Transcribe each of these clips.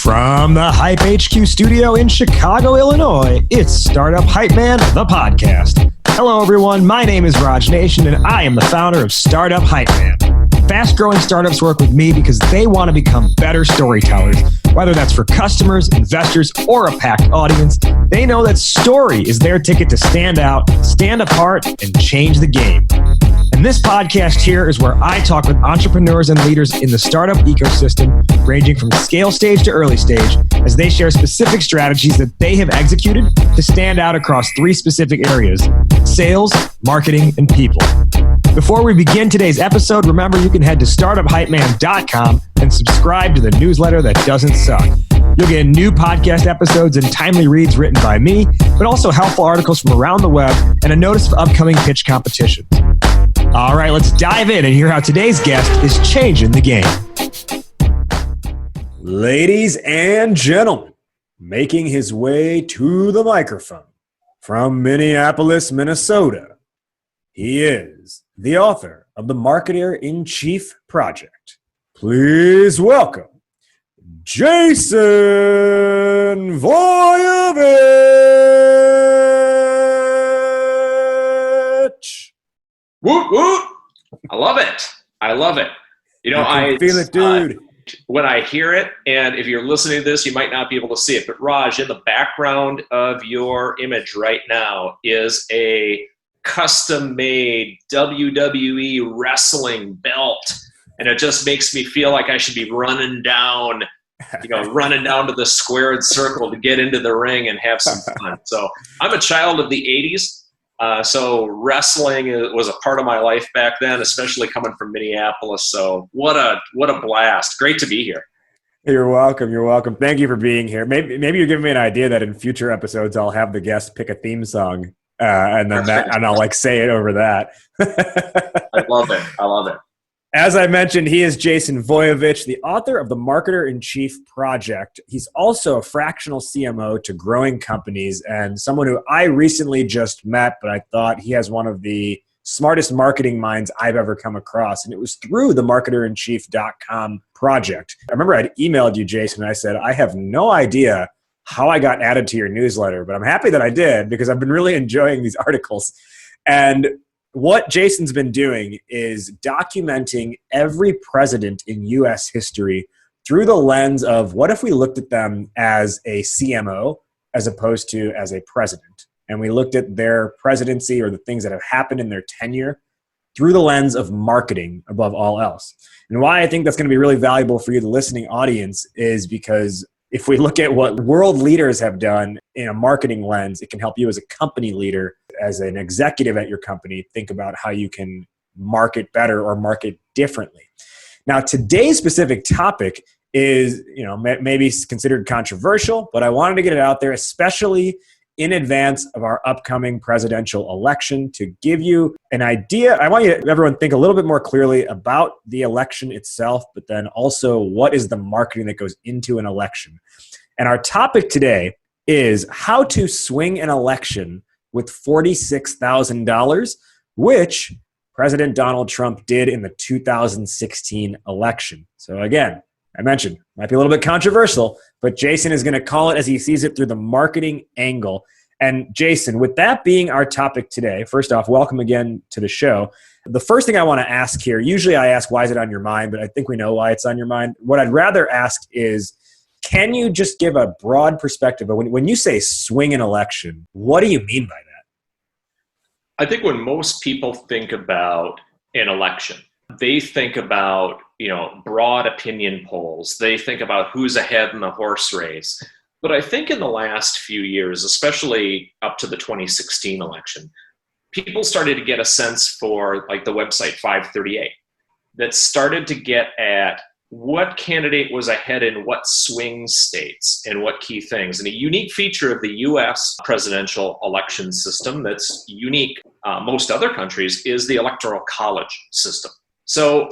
From the Hype HQ studio in Chicago, Illinois, it's Startup Hype Man, the podcast. Hello, everyone. My name is Raj Nation, and I am the founder of Startup Hype Man. Fast-growing startups work with me because they want to become better storytellers. Whether that's for customers, investors, or a packed audience, they know that story is their ticket to stand out, stand apart, and change the game. And this podcast here is where I talk with entrepreneurs and leaders in the startup ecosystem, ranging from scale stage to early stage, as they share specific strategies that they have executed to stand out across three specific areas: sales, marketing, and people. Before we begin today's episode, remember you can head to startuphypeman.com and subscribe to the newsletter that doesn't suck. You'll get new podcast episodes and timely reads written by me, but also helpful articles from around the web and a notice of upcoming pitch competitions. All right, let's dive in and hear how today's guest is changing the game. Ladies and gentlemen, making his way to the microphone from Minneapolis, Minnesota, he is the author of the Marketer-in-Chief Project. Please welcome Jason Voiovich. Woot woot! I love it. I love it. You know, I feel it, dude. When I hear it, and if you're listening to this, you might not be able to see it, but Raj, in the background of your image right now is a custom-made WWE wrestling belt, and it just makes me feel like I should be running down to the squared circle to get into the ring and have some fun. So I'm a child of the 80s. So wrestling was a part of my life back then, especially coming from Minneapolis. So what a blast. Great to be here. You're welcome. You're welcome. Thank you for being here. Maybe you're giving me an idea that in future episodes, I'll have the guest pick a theme song and I'll say it over that. I love it. I love it. As I mentioned, he is Jason Voiovich, the author of the Marketer-in-Chief Project. He's also a fractional CMO to growing companies and someone who I recently just met, but I thought he has one of the smartest marketing minds I've ever come across. And it was through the marketer-in-chief.com project. I remember I'd emailed you, Jason, and I said, I have no idea how I got added to your newsletter, but I'm happy that I did because I've been really enjoying these articles. And what Jason's been doing is documenting every president in U.S. history through the lens of what if we looked at them as a CMO as opposed to as a president. And we looked at their presidency or the things that have happened in their tenure through the lens of marketing above all else. And why I think that's going to be really valuable for you, the listening audience, is because if we look at what world leaders have done in a marketing lens, it can help you as a company leader, as an executive at your company, think about how you can market better or market differently. Now, today's specific topic is, maybe considered controversial, but I wanted to get it out there, especially in advance of our upcoming presidential election, to give you an idea. I want everyone to think a little bit more clearly about the election itself, but then also what is the marketing that goes into an election. And our topic today is how to swing an election with $46,000, which President Donald Trump did in the 2016 election. So again, I mentioned, might be a little bit controversial, but Jason is going to call it as he sees it through the marketing angle. And Jason, with that being our topic today, first off, welcome again to the show. The first thing I want to ask here, usually I ask, why is it on your mind? But I think we know why it's on your mind. What I'd rather ask is, can you just give a broad perspective of when you say swing an election, what do you mean by that? I think when most people think about an election, they think about, broad opinion polls. They think about who's ahead in the horse race. But I think in the last few years, especially up to the 2016 election, people started to get a sense for like the website 538 that started to get at what candidate was ahead in what swing states and what key things. And a unique feature of the US presidential election system that's unique, most other countries, is the electoral college system. So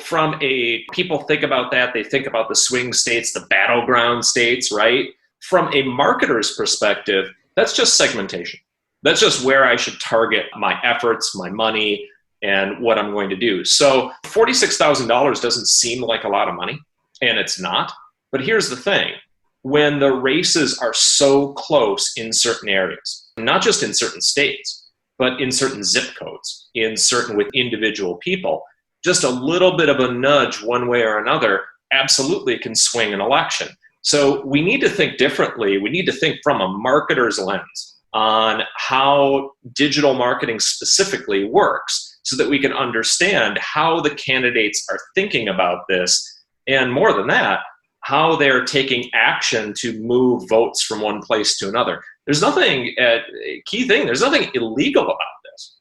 people think about that, they think about the swing states, the battleground states, right? From a marketer's perspective, that's just segmentation. That's just where I should target my efforts, my money, and what I'm going to do. So $46,000 doesn't seem like a lot of money, and it's not. But here's the thing. when the races are so close in certain areas, not just in certain states, but in certain zip codes, with individual people. Just a little bit of a nudge one way or another absolutely can swing an election. So we need to think differently. We need to think from a marketer's lens on how digital marketing specifically works so that we can understand how the candidates are thinking about this, and more than that, how they're taking action to move votes from one place to another. There's nothing, key thing, there's nothing illegal about this.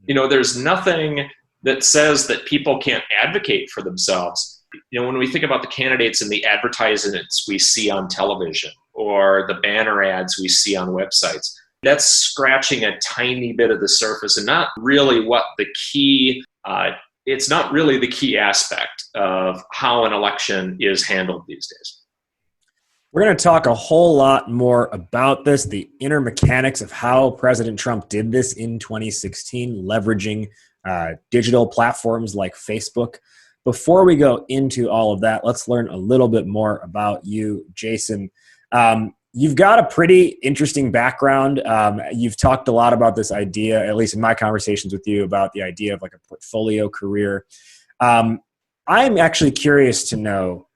There's nothing that says that people can't advocate for themselves. When we think about the candidates and the advertisements we see on television or the banner ads we see on websites, that's scratching a tiny bit of the surface and not really what the key, it's not really the key aspect of how an election is handled these days. We're going to talk a whole lot more about this, the inner mechanics of how President Trump did this in 2016, leveraging digital platforms like Facebook. Before we go into all of that, let's learn a little bit more about you, Jason. You've got a pretty interesting background. You've talked a lot about this idea, at least in my conversations with you, about the idea of like a portfolio career. I'm actually curious to know,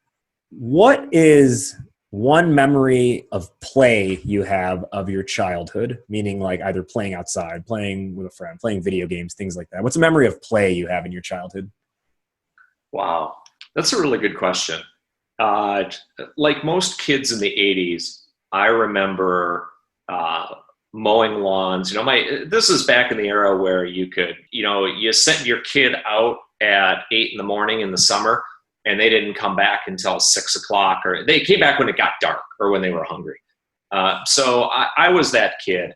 what is one memory of play you have of your childhood, meaning like either playing outside, playing with a friend, playing video games, things like that? What's a memory of play you have in your childhood? Wow, that's a really good question. Like most kids in the 80s, I remember mowing lawns. This is back in the era where you could, you sent your kid out at 8 a.m. in the summer, and they didn't come back until 6 o'clock, or they came back when it got dark or when they were hungry. So I was that kid.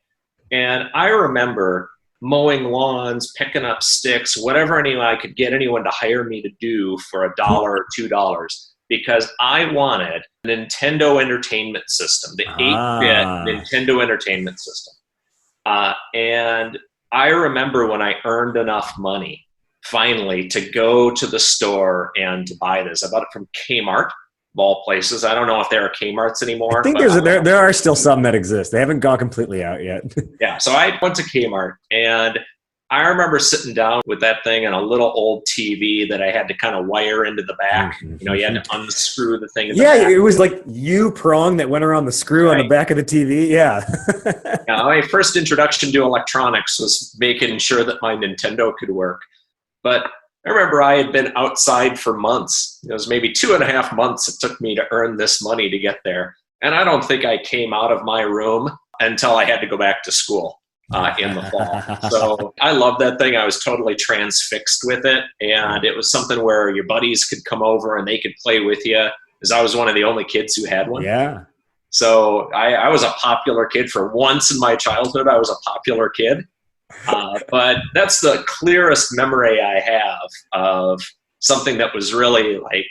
And I remember mowing lawns, picking up sticks, whatever I could get anyone to hire me to do for $1 or $2, because I wanted a Nintendo Entertainment System, the 8-bit Nintendo Entertainment System. And I remember when I earned enough money finally to go to the store and to buy this. I bought it from Kmart, of all places. I don't know if there are Kmarts anymore. I think there are still some that exist. They haven't gone completely out yet. Yeah, so I went to Kmart, and I remember sitting down with that thing and a little old TV that I had to kind of wire into the back. You had to unscrew the thing in the back. It was like U-prong that went around the screw on the back of the TV. Yeah. Yeah, my first introduction to electronics was making sure that my Nintendo could work. But I remember I had been outside for months. It was maybe 2.5 months it took me to earn this money to get there. And I don't think I came out of my room until I had to go back to school in the fall. So I loved that thing. I was totally transfixed with it. And it was something where your buddies could come over and they could play with you, because I was one of the only kids who had one. Yeah. So I was a popular kid. For once in my childhood, I was a popular kid. But that's the clearest memory I have of something that was really like,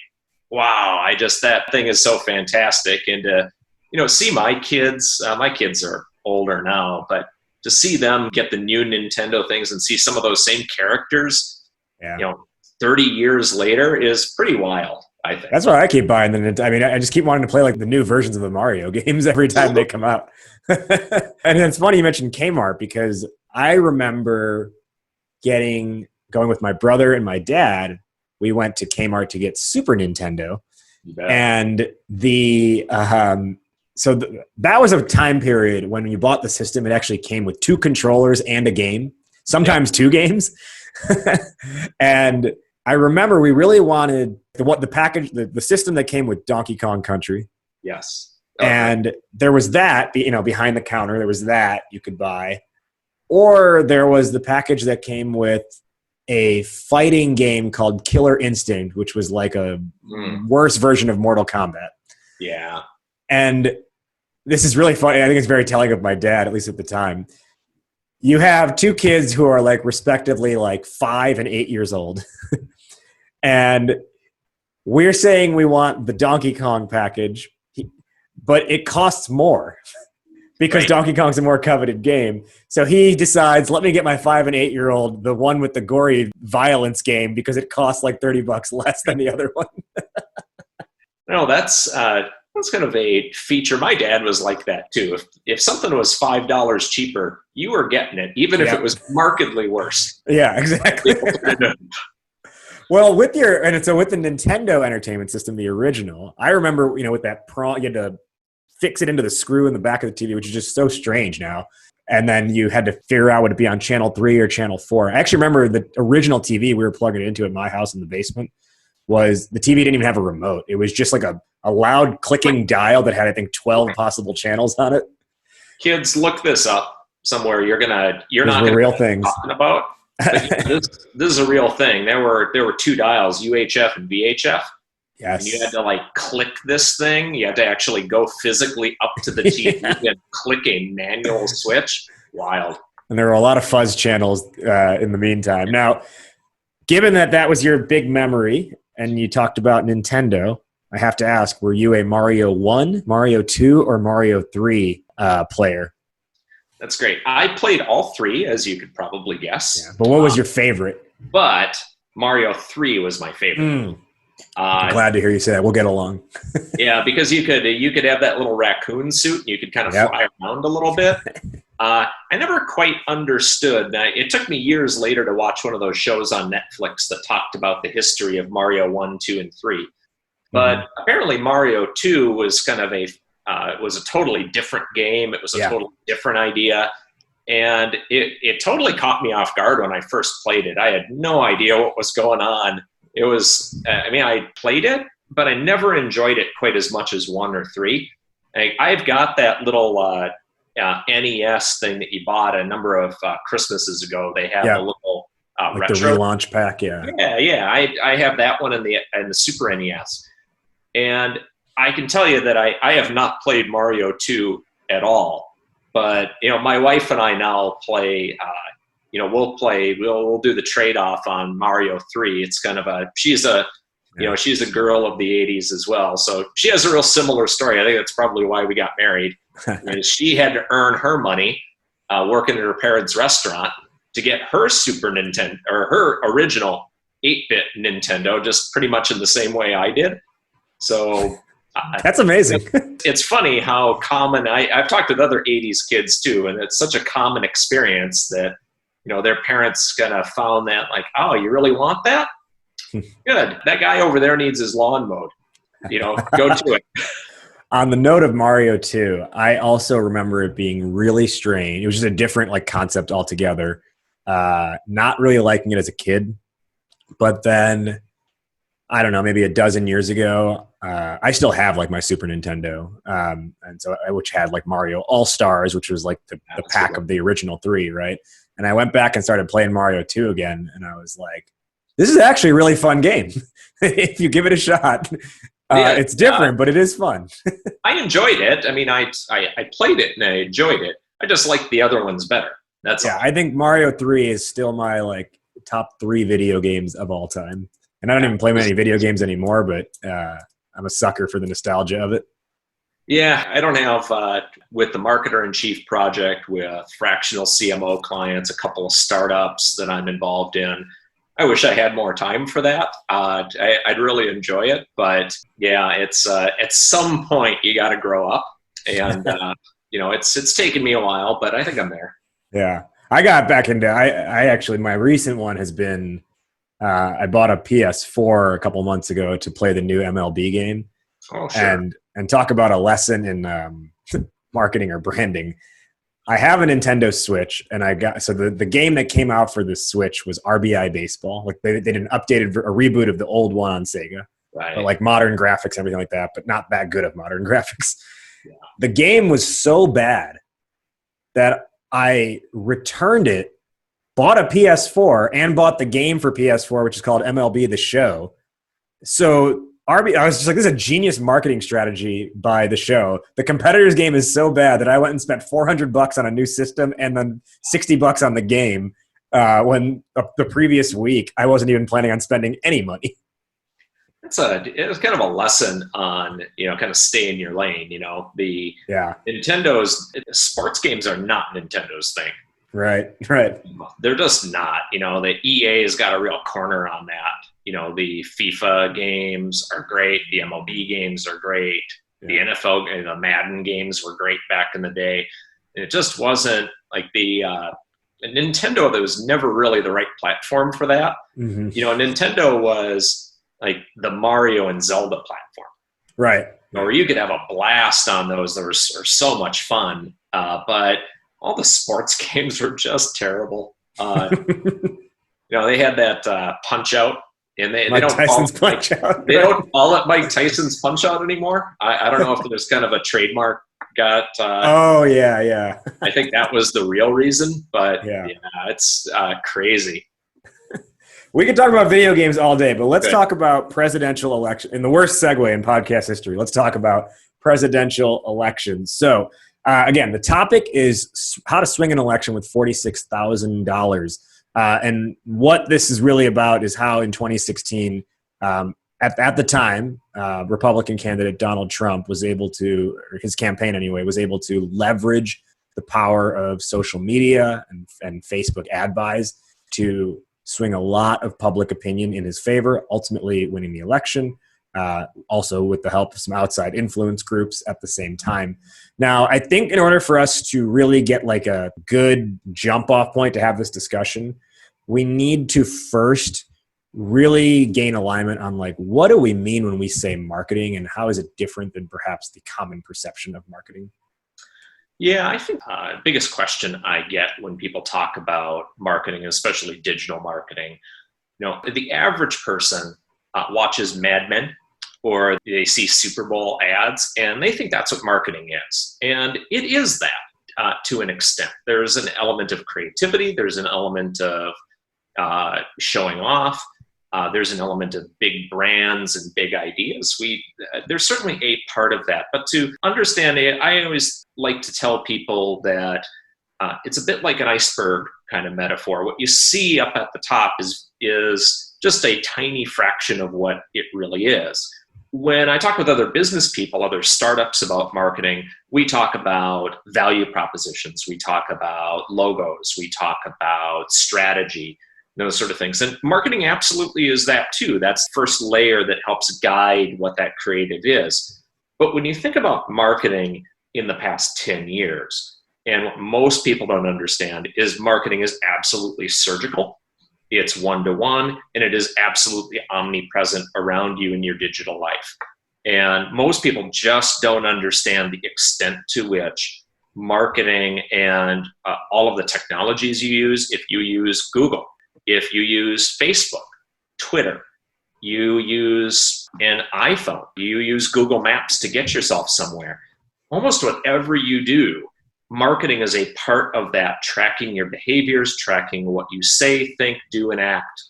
wow, that thing is so fantastic. And to, see my kids are older now, but to see them get the new Nintendo things and see some of those same characters, 30 years later is pretty wild, I think. That's why I keep buying I just keep wanting to play like the new versions of the Mario games every time they come out. And it's funny you mentioned Kmart, because I remember going with my brother and my dad. We went to Kmart to get Super Nintendo. And that was a time period when you bought the system, it actually came with 2 controllers and a game, sometimes 2 games. And I remember we really wanted the package, the system that came with Donkey Kong Country. Yes. Okay. And there was that, behind the counter, there was that you could buy. Or there was the package that came with a fighting game called Killer Instinct, which was like a worse version of Mortal Kombat. Yeah. And this is really funny. I think it's very telling of my dad, at least at the time. You have 2 kids who are like respectively like 5 and 8 years old. And we're saying we want the Donkey Kong package, but it costs more. Because Donkey Kong's a more coveted game. So he decides, let me get my 5 and 8-year-old the one with the gory violence game, because it costs like $30 less than the other one. No, that's That's kind of a feature. My dad was like that too. If something was $5 cheaper, you were getting it, even if it was markedly worse. Yeah, exactly. Well, with the Nintendo Entertainment System, the original, I remember, with that you had to fix it into the screw in the back of the TV, which is just so strange now. And then you had to figure out would it be on channel 3 or channel 4. I actually remember the original TV we were plugging it into at my house in the basement was the TV didn't even have a remote. It was just like a loud clicking dial that had, I think, 12 possible channels on it. Kids, look this up somewhere. You're not going to real things talking about. But this is a real thing. There were 2 dials, UHF and VHF. Yes. And you had to click this thing. You had to actually go physically up to the TV and click a manual switch. Wild. And there were a lot of fuzz channels in the meantime. Now, given that was your big memory and you talked about Nintendo, I have to ask, were you a Mario 1, Mario 2, or Mario 3 player? That's great. I played all 3, as you could probably guess. Yeah, but what was your favorite? But Mario 3 was my favorite. I'm glad to hear you say that. We'll get along. Yeah, because you could have that little raccoon suit and you could kind of fly around a little bit. I never quite understood. Now, it took me years later to watch one of those shows on Netflix that talked about the history of Mario 1, 2, and 3. But apparently Mario 2 was kind of was a totally different game. It was a totally different idea. And it totally caught me off guard when I first played it. I had no idea what was going on. It was, I played it, but I never enjoyed it quite as much as 1 or 3. I've got that little NES thing that you bought a number of Christmases ago. They have a little retro. The relaunch pack, Yeah. I have that one in the Super NES. And I can tell you that I have not played Mario 2 at all. But, my wife and I now play we'll do the trade-off on Mario 3. It's kind of she's a girl of the 80s as well. So she has a real similar story. I think that's probably why we got married. She had to earn her money working at her parents' restaurant to get her Super Nintendo, or her original 8-bit Nintendo, just pretty much in the same way I did. So that's amazing. It's funny how common, I've talked with other 80s kids too, and it's such a common experience that their parents kind of found that oh, you really want that? Good. That guy over there needs his lawn mowed. Go to it. On the note of Mario 2, I also remember it being really strange. It was just a different concept altogether. Not really liking it as a kid. But then, I don't know, maybe a dozen years ago, I still have my Super Nintendo. And so which had Mario All-Stars, which was the pack of the original 3, right? And I went back and started playing Mario 2 again, and I was like, this is actually a really fun game. If you give it a shot. It's different, but it is fun. I enjoyed it. I played it and I enjoyed it. I just like the other ones better. That's all. I think Mario 3 is still my top 3 video games of all time. And I don't even play many video games anymore, but I'm a sucker for the nostalgia of it. Yeah, I don't have, with the Marketer-in-Chief project with fractional CMO clients, a couple of startups that I'm involved in. I wish I had more time for that. I'd really enjoy it. But yeah, it's at some point you got to grow up. And, it's taken me a while, but I think I'm there. Yeah. I got back into, I actually, my recent one has been, I bought a PS4 a couple months ago to play the new MLB game. Oh, sure. And talk about a lesson in marketing or branding. I have a Nintendo Switch, and the game that came out for the Switch was RBI Baseball. They did a reboot of the old one on Sega, right? But modern graphics and everything like that, but not that good of modern graphics. Yeah. The game was so bad that I returned it, bought a PS4, and bought the game for PS4, which is called MLB The Show. So I was just this is a genius marketing strategy by the show. The competitor's game is so bad that I went and spent $400 on a new system and then $60 on the game when the previous week I wasn't even planning on spending any money. It was kind of a lesson on, kind of stay in your lane, Nintendo's sports games are not Nintendo's thing. Right. They're just not, the EA has got a real corner on that. The FIFA games are great. The MLB games are great. The NFL and the Madden games were great back in the day. And it just wasn't like Nintendo, that was never really the right platform for that. Mm-hmm. Nintendo was like the Mario and Zelda platform. Right. Or you could have a blast on those. They were so much fun. But all the sports games were just terrible. They had that Punch Out. And they don't Tyson's Punch Out. They don't call it Mike Tyson's Punch Out anymore. I don't know if there's kind of a trademark got. Oh yeah. I think that was the real reason, but yeah it's crazy. We could talk about video games all day, but let's talk about presidential election. In the worst segue in podcast history, let's talk about presidential elections. So again, the topic is how to swing an election with $46,000. And what this is really about is how in 2016, at the time, Republican candidate Donald Trump was able to, or his campaign anyway, was able to leverage the power of social media and Facebook ad buys to swing a lot of public opinion in his favor, ultimately winning the election, also with the help of some outside influence groups at the same time. Now, I think in order for us to really get like a good jump off point to have this discussion, we need to first really gain alignment on like, what do we mean when we say marketing, and how is it different than perhaps the common perception of marketing? Yeah, I think the biggest question I get when people talk about marketing, especially digital marketing, the average person watches Mad Men or they see Super Bowl ads and they think that's what marketing is. And it is that to an extent. There's an element of creativity. There's an element of showing off. There's an element of big brands and big ideas. There's certainly a part of that. But to understand it, I always like to tell people that it's a bit like an iceberg kind of metaphor. What you see up at the top is just a tiny fraction of what it really is. When I talk with other business people, other startups about marketing, we talk about value propositions. We talk about logos. We talk about strategy. Those sort of things. And marketing absolutely is that too. That's the first layer that helps guide what that creative is. But when you think about marketing in the past 10 years, and what most people don't understand is marketing is absolutely surgical. It's one-to-one, and it is absolutely omnipresent around you in your digital life. And most people just don't understand the extent to which marketing and all of the technologies you use, if you use Google, if you use Facebook, Twitter, you use an iPhone, you use Google Maps to get yourself somewhere. Almost whatever you do, marketing is a part of that, tracking your behaviors, tracking what you say, think, do, and act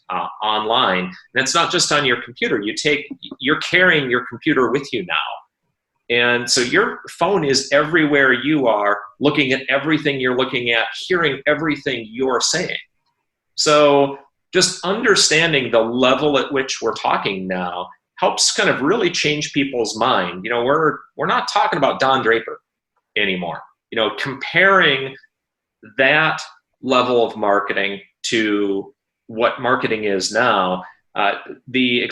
online. And it's not just on your computer. You're carrying your computer with you now. And so your phone is everywhere you are, looking at everything you're looking at, hearing everything you're saying. So just understanding the level at which we're talking now helps kind of really change people's mind. We're not talking about Don Draper anymore. Comparing that level of marketing to what marketing is now, the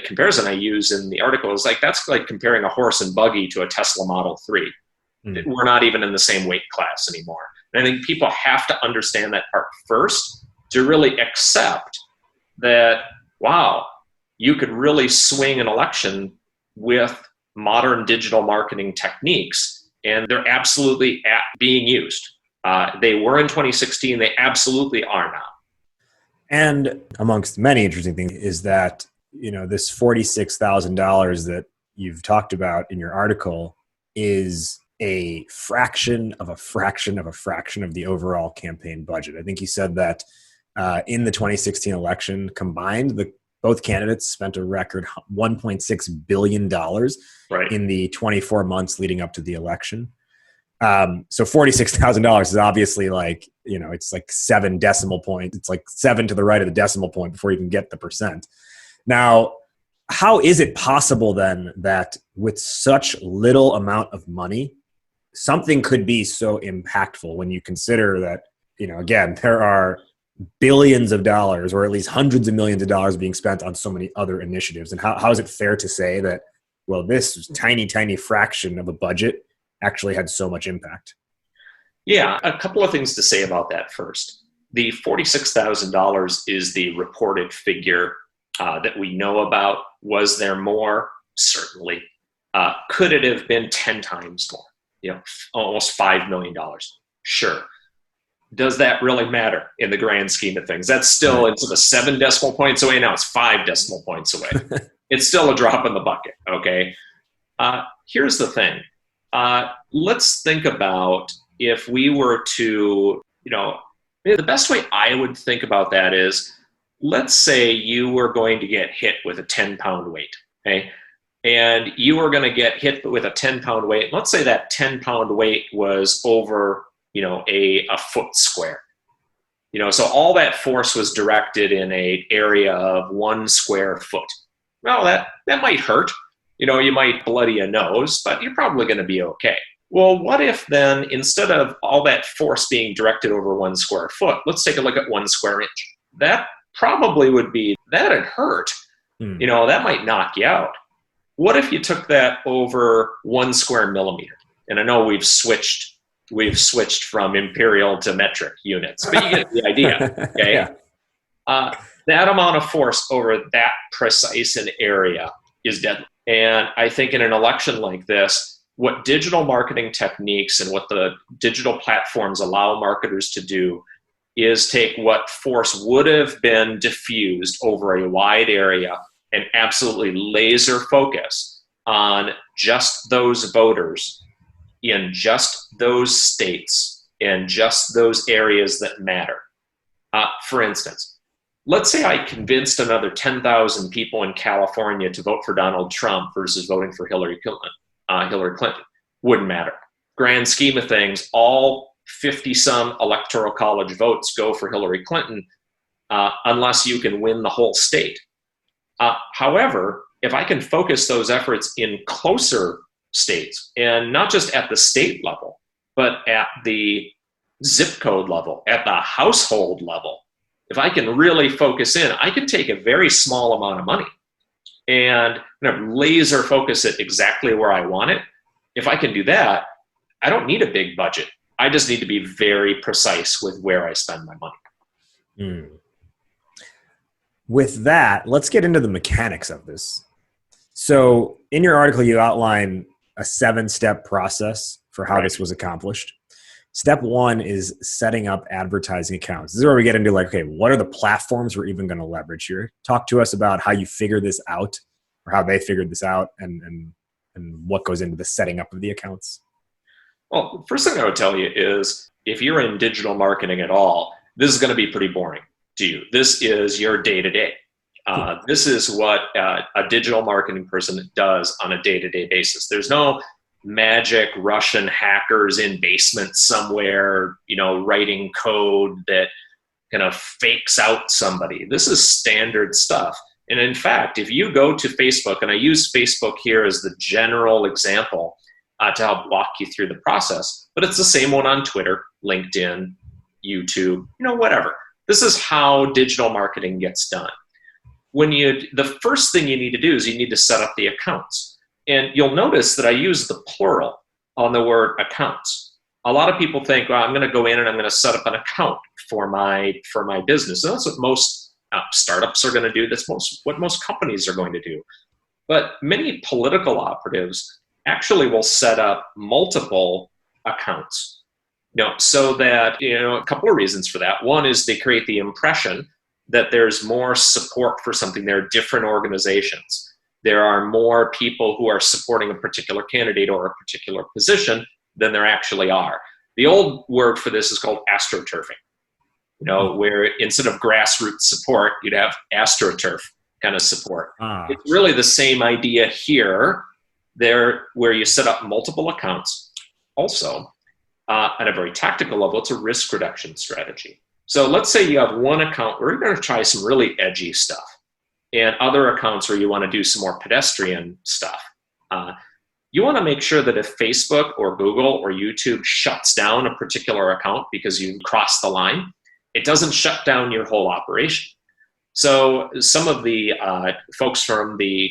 comparison I use in the article is like, that's like comparing a horse and buggy to a Tesla Model 3. Mm-hmm. We're not even in the same weight class anymore. And I think people have to understand that part first to really accept that, wow, you could really swing an election with modern digital marketing techniques, and they're absolutely being used. They were in 2016, they absolutely are now. And amongst many interesting things is that, this $46,000 that you've talked about in your article is a fraction of a fraction of a fraction of the overall campaign budget. I think you said that in the 2016 election combined, both candidates spent a record $1.6 billion in the 24 months leading up to the election. So $46,000 is obviously like, it's like 7 decimal points. It's like 7 to the right of the decimal point before you can get the percent. Now, how is it possible then that with such little amount of money, something could be so impactful when you consider that, again, there are billions of dollars, or at least hundreds of millions of dollars being spent on so many other initiatives? And how is it fair to say that well, this tiny, tiny fraction of a budget actually had so much impact. Yeah, a couple of things to say about that first. The $46,000 is the reported figure that we know about. Was there more? Certainly. Could it have been 10 times more? Almost $5 million. Sure. Does that really matter in the grand scheme of things? That's still instead of 7 decimal points away, now it's 5 decimal points away. It's still a drop in the bucket, okay? Here's the thing. Let's think about if we were to, the best way I would think about that is, let's say you were going to get hit with a 10-pound weight, okay? And you were going to get hit with a 10-pound weight. Let's say that 10-pound weight was over, a foot square. So all that force was directed in an area of 1 square foot. Well, that might hurt. You might bloody a nose, but you're probably going to be okay. Well, what if then, instead of all that force being directed over 1 square foot, let's take a look at 1 square inch. That probably would be, that'd hurt. That might knock you out. What if you took that over 1 square millimeter? And I know we've switched from imperial to metric units, but you get the idea, okay? Yeah. That amount of force over that precise an area is deadly. And I think in an election like this, what digital marketing techniques and what the digital platforms allow marketers to do is take what force would have been diffused over a wide area and absolutely laser focus on just those voters in just those states and just those areas that matter. For instance, let's say I convinced another 10,000 people in California to vote for Donald Trump versus voting for Hillary Clinton. Wouldn't matter. Grand scheme of things, all 50-some electoral college votes go for Hillary Clinton unless you can win the whole state. However, if I can focus those efforts in closer states, and not just at the state level, but at the zip code level, at the household level, if I can really focus in, I can take a very small amount of money and laser focus it exactly where I want it. If I can do that, I don't need a big budget. I just need to be very precise with where I spend my money. With that, let's get into the mechanics of this. So in your article, you outline a 7-step process for how this was accomplished. Step 1 is setting up advertising accounts. This is where we get into okay, what are the platforms we're even going to leverage here? Talk to us about how you figure this out, or how they figured this out, and what goes into the setting up of the accounts. Well, first thing I would tell you is if you're in digital marketing at all, this is going to be pretty boring to you. This is your day-to-day. This is what a digital marketing person does on a day-to-day basis. There's no magic Russian hackers in basements somewhere, writing code that kind of fakes out somebody. This is standard stuff. And in fact, if you go to Facebook, and I use Facebook here as the general example to help walk you through the process, but it's the same one on Twitter, LinkedIn, YouTube, whatever. This is how digital marketing gets done. The first thing you need to do is you need to set up the accounts. And you'll notice that I use the plural on the word accounts. A lot of people think, well, I'm going to go in and I'm going to set up an account for my business. And that's what most startups are going to do. That's what most companies are going to do. But many political operatives actually will set up multiple accounts. So that, a couple of reasons for that. One is they create the impression that there's more support for something. There are different organizations. There are more people who are supporting a particular candidate or a particular position than there actually are. The old word for this is called astroturfing, where instead of grassroots support, you'd have astroturf kind of support. It's really the same idea here, where you set up multiple accounts. Also, at a very tactical level, it's a risk reduction strategy. So let's say you have one account where you're going to try some really edgy stuff, and other accounts where you want to do some more pedestrian stuff. You want to make sure that if Facebook or Google or YouTube shuts down a particular account because you crossed the line, it doesn't shut down your whole operation. So some of the folks from the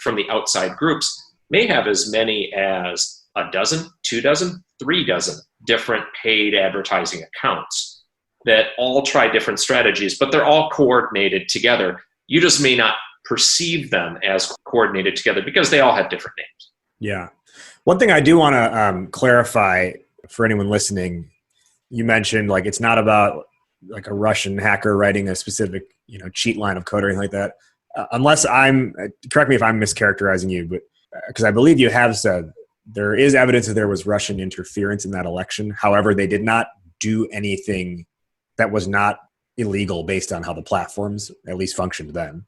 from the outside groups may have as many as a dozen, 2 dozen, 3 dozen different paid advertising accounts that all try different strategies, but they're all coordinated together. You just may not perceive them as coordinated together because they all have different names. Yeah. One thing I do want to clarify for anyone listening, you mentioned like it's not about like a Russian hacker writing a specific cheat line of code or anything like that. Unless correct me if I'm mischaracterizing you, but because I believe you have said there is evidence that there was Russian interference in that election. However, they did not do anything that was not illegal based on how the platforms at least functioned then.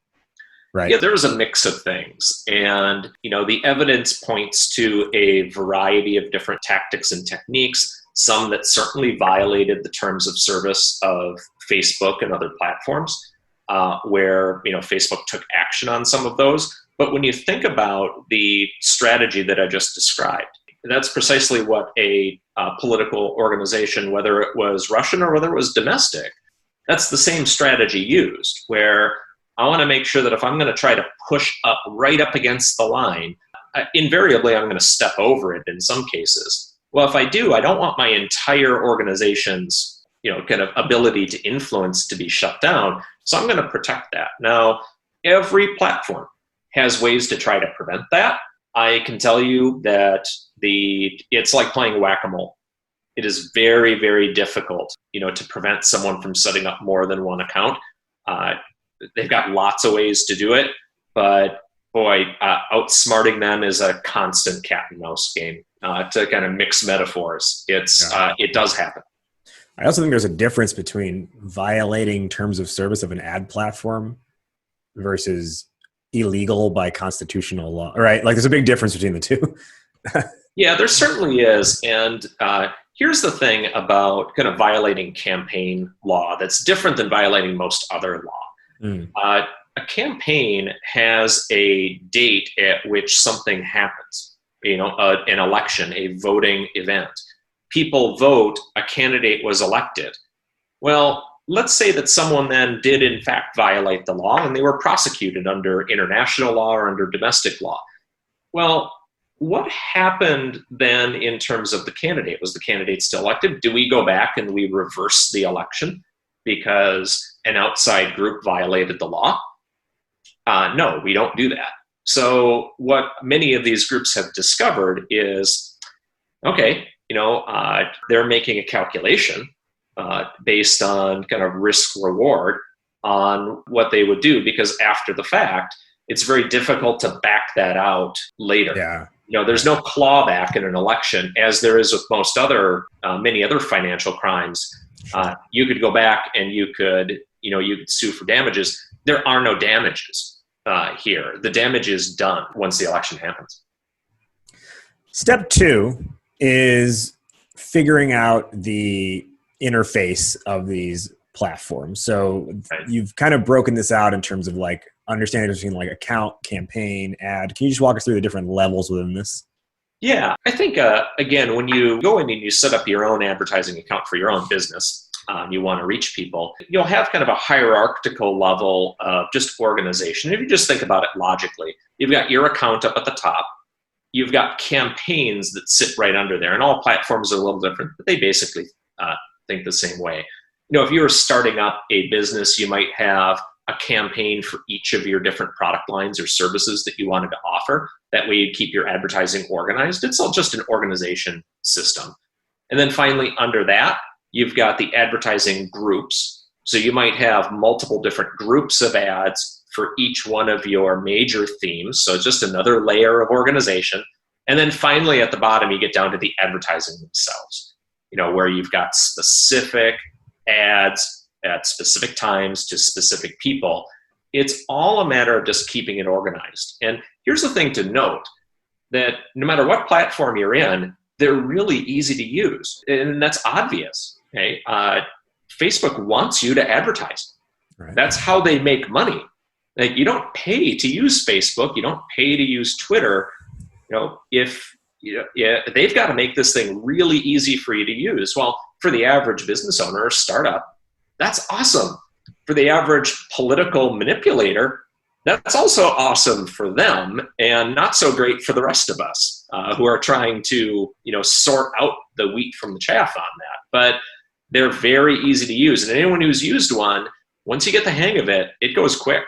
Right. Yeah, there was a mix of things. And, the evidence points to a variety of different tactics and techniques, some that certainly violated the terms of service of Facebook and other platforms, where, Facebook took action on some of those. But when you think about the strategy that I just described, that's precisely what a political organization, whether it was Russian or whether it was domestic, that's the same strategy used, where I want to make sure that if I'm going to try to push up right up against the line, invariably I'm going to step over it in some cases. Well, if I do, I don't want my entire organization's kind of ability to influence to be shut down. So I'm going to protect that. Now, every platform has ways to try to prevent that. I can tell you that it's like playing whack-a-mole. It is very, very difficult, to prevent someone from setting up more than one account. They've got lots of ways to do it, but boy, outsmarting them is a constant cat and mouse game. To kind of mix metaphors, it does happen. I also think there's a difference between violating terms of service of an ad platform versus illegal by constitutional law, right? Like there's a big difference between the two. Yeah, there certainly is. And here's the thing about kind of violating campaign law that's different than violating most other law. A campaign has a date at which something happens, an election, a voting event. People vote, a candidate was elected. Well, let's say that someone then did in fact violate the law and they were prosecuted under international law or under domestic law. Well, what happened then in terms of the candidate? Was the candidate still elected? Do we go back and we reverse the election because an outside group violated the law? No, we don't do that. So what many of these groups have discovered is, okay, they're making a calculation based on kind of risk reward on what they would do, because after the fact, it's very difficult to back that out later. Yeah. There's no clawback in an election, as there is with most other, many other financial crimes. You could go back and you could sue for damages. There are no damages here. The damage is done once the election happens. Step 2 is figuring out the interface of these platforms. So You've kind of broken this out in terms of like understanding between like account, campaign, ad. Can you just walk us through the different levels within this? Yeah, I think, again, when you go in and you set up your own advertising account for your own business, you want to reach people, you'll have kind of a hierarchical level of just organization. If you just think about it logically, you've got your account up at the top. You've got campaigns that sit right under there, and all platforms are a little different, but they basically think the same way. If you were starting up a business, you might have a campaign for each of your different product lines or services that you wanted to offer. That way you keep your advertising organized. It's all just an organization system. And then finally, under that, you've got the advertising groups. So you might have multiple different groups of ads for each one of your major themes. So just another layer of organization. And then finally, at the bottom, you get down to the advertising themselves, where you've got specific ads at specific times to specific people. It's all a matter of just keeping it organized. And here's the thing to note, that no matter what platform you're in, they're really easy to use. And that's obvious. Okay? Facebook wants you to advertise. Right. That's how they make money. Like, you don't pay to use Facebook. You don't pay to use Twitter. They've got to make this thing really easy for you to use. Well, for the average business owner or startup, that's awesome. For the average political manipulator, That's also awesome for them and not so great for the rest of us who are trying to, sort out the wheat from the chaff on that. But they're very easy to use. And anyone who's used one, once you get the hang of it, it goes quick.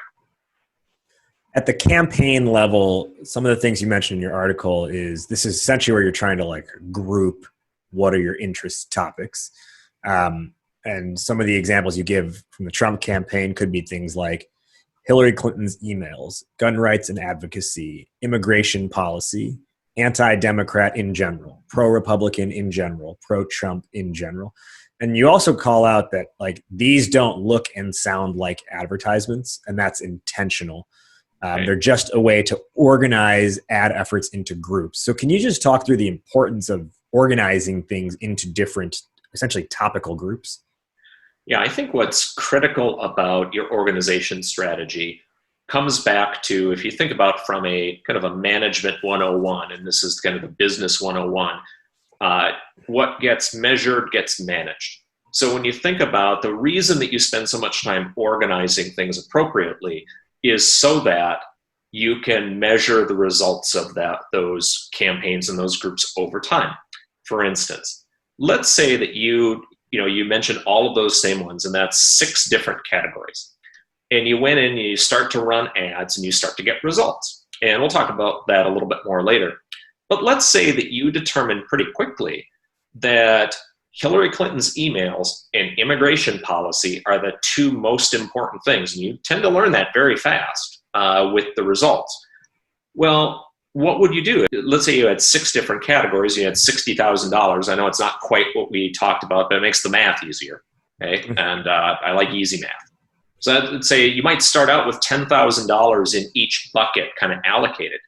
At the campaign level, some of the things you mentioned in your article is this is essentially where you're trying to like group what are your interest topics. And some of the examples you give from the Trump campaign could be things like Hillary Clinton's emails, gun rights and advocacy, immigration policy, anti-Democrat in general, pro-Republican in general, pro-Trump in general. And you also call out that like these don't look and sound like advertisements, and that's intentional. They're just a way to organize ad efforts into groups. So can you just talk through the importance of organizing things into different, essentially topical groups? Yeah, I think what's critical about your organization strategy comes back to, if you think about from a kind of a management 101, and this is kind of the business 101, what gets measured gets managed. So when you think about the reason that you spend so much time organizing things appropriately is so that you can measure the results of those campaigns and those groups over time. For instance, let's say that you mentioned all of those same ones, and that's 6 different categories. And you went in and you start to run ads and you start to get results. And we'll talk about that a little bit more later. But let's say that you determine pretty quickly that Hillary Clinton's emails and immigration policy are the 2 most important things. And you tend to learn that very fast with the results. Well, what would you do? Let's say you had 6 different categories. You had $60,000. I know it's not quite what we talked about, but it makes the math easier. Okay, and I like easy math. So let's say you might start out with $10,000 in each bucket kind of allocated.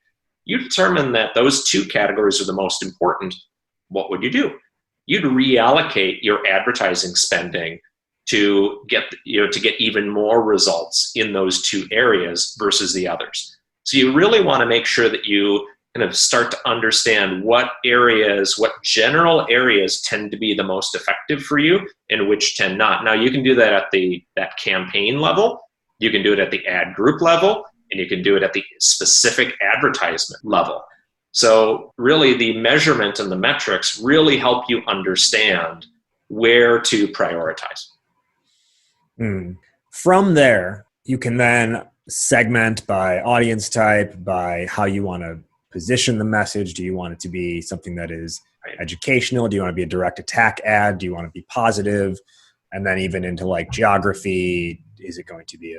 You determine that those 2 categories are the most important. What would you do? You'd reallocate your advertising spending to get even more results in those 2 areas versus the others. So you really want to make sure that you kind of start to understand what general areas tend to be the most effective for you and which tend not. Now you can do that at that campaign level, you can do it at the ad group level, and you can do it at the specific advertisement level. So really the measurement and the metrics really help you understand where to prioritize. From there, you can then segment by audience type, by how you want to position the message. Do you want it to be something that is educational? Do you want to be a direct attack ad? Do you want to be positive? And then even into like geography, is it going to be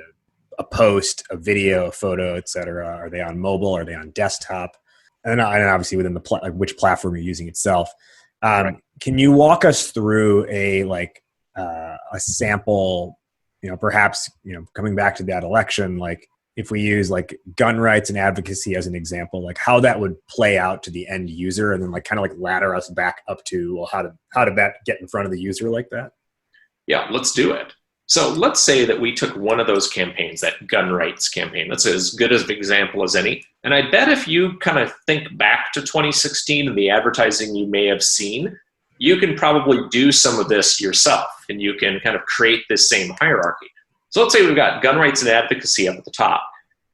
a post, a video, a photo, et cetera? Are they on mobile? Are they on desktop? And obviously within the which platform you're using itself. Right. Can you walk us through a sample, perhaps, coming back to that election, like if we use like gun rights and advocacy as an example, like how that would play out to the end user, and then like kind of like ladder us back up to, well, how did that get in front of the user like that? Yeah, let's do it. So let's say that we took one of those campaigns, that gun rights campaign. That's as good as an example as any. And I bet if you kind of think back to 2016 and the advertising you may have seen, you can probably do some of this yourself, and you can kind of create this same hierarchy. So let's say we've got gun rights and advocacy up at the top.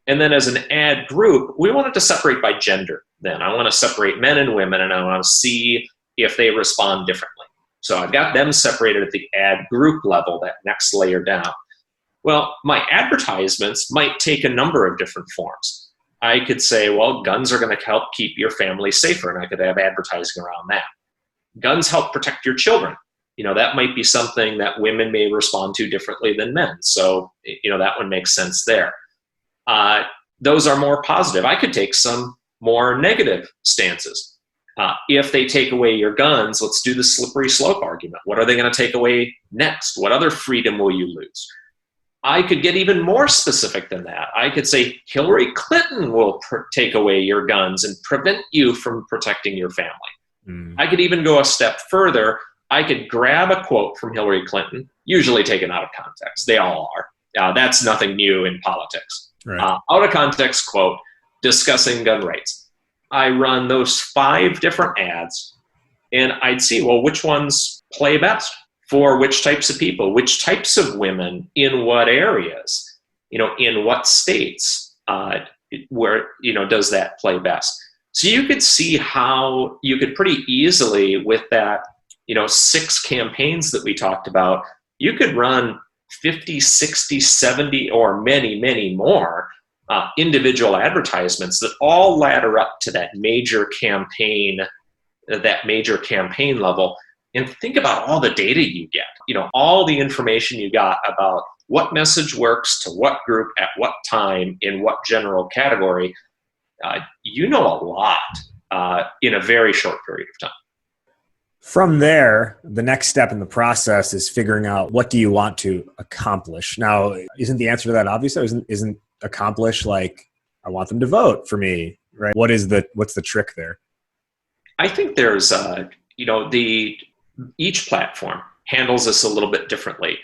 And then as an ad group, we wanted to separate by gender. Then I want to separate men and women, and I want to see if they respond differently. So I've got them separated at the ad group level, that next layer down. Well, my advertisements might take a number of different forms. I could say, well, guns are going to help keep your family safer, and I could have advertising around that. Guns help protect your children. That might be something that women may respond to differently than men. So, that one makes sense there. Those are more positive. I could take some more negative stances. If they take away your guns, let's do the slippery slope argument. What are they going to take away next? What other freedom will you lose? I could get even more specific than that. I could say Hillary Clinton will take away your guns and prevent you from protecting your family. I could even go a step further. I could grab a quote from Hillary Clinton, usually taken out of context. They all are. That's nothing new in politics. Right. Out of context quote discussing gun rights. I run those 5 different ads, and I'd see, well, which ones play best for which types of people, which types of women, in what areas, in what states. where, does that play best? So you could see how you could pretty easily, with that, 6 campaigns that we talked about, you could run 50, 60, 70, or many, many more individual advertisements that all ladder up to that major campaign level. And think about all the data you get, all the information you got about what message works to what group at what time in what general category. A lot in a very short period of time. From there, the next step in the process is figuring out what do you want to accomplish. Now, isn't the answer to that obvious? Isn't accomplish like I want them to vote for me, right? What's the trick there? I think there's each platform handles this a little bit differently,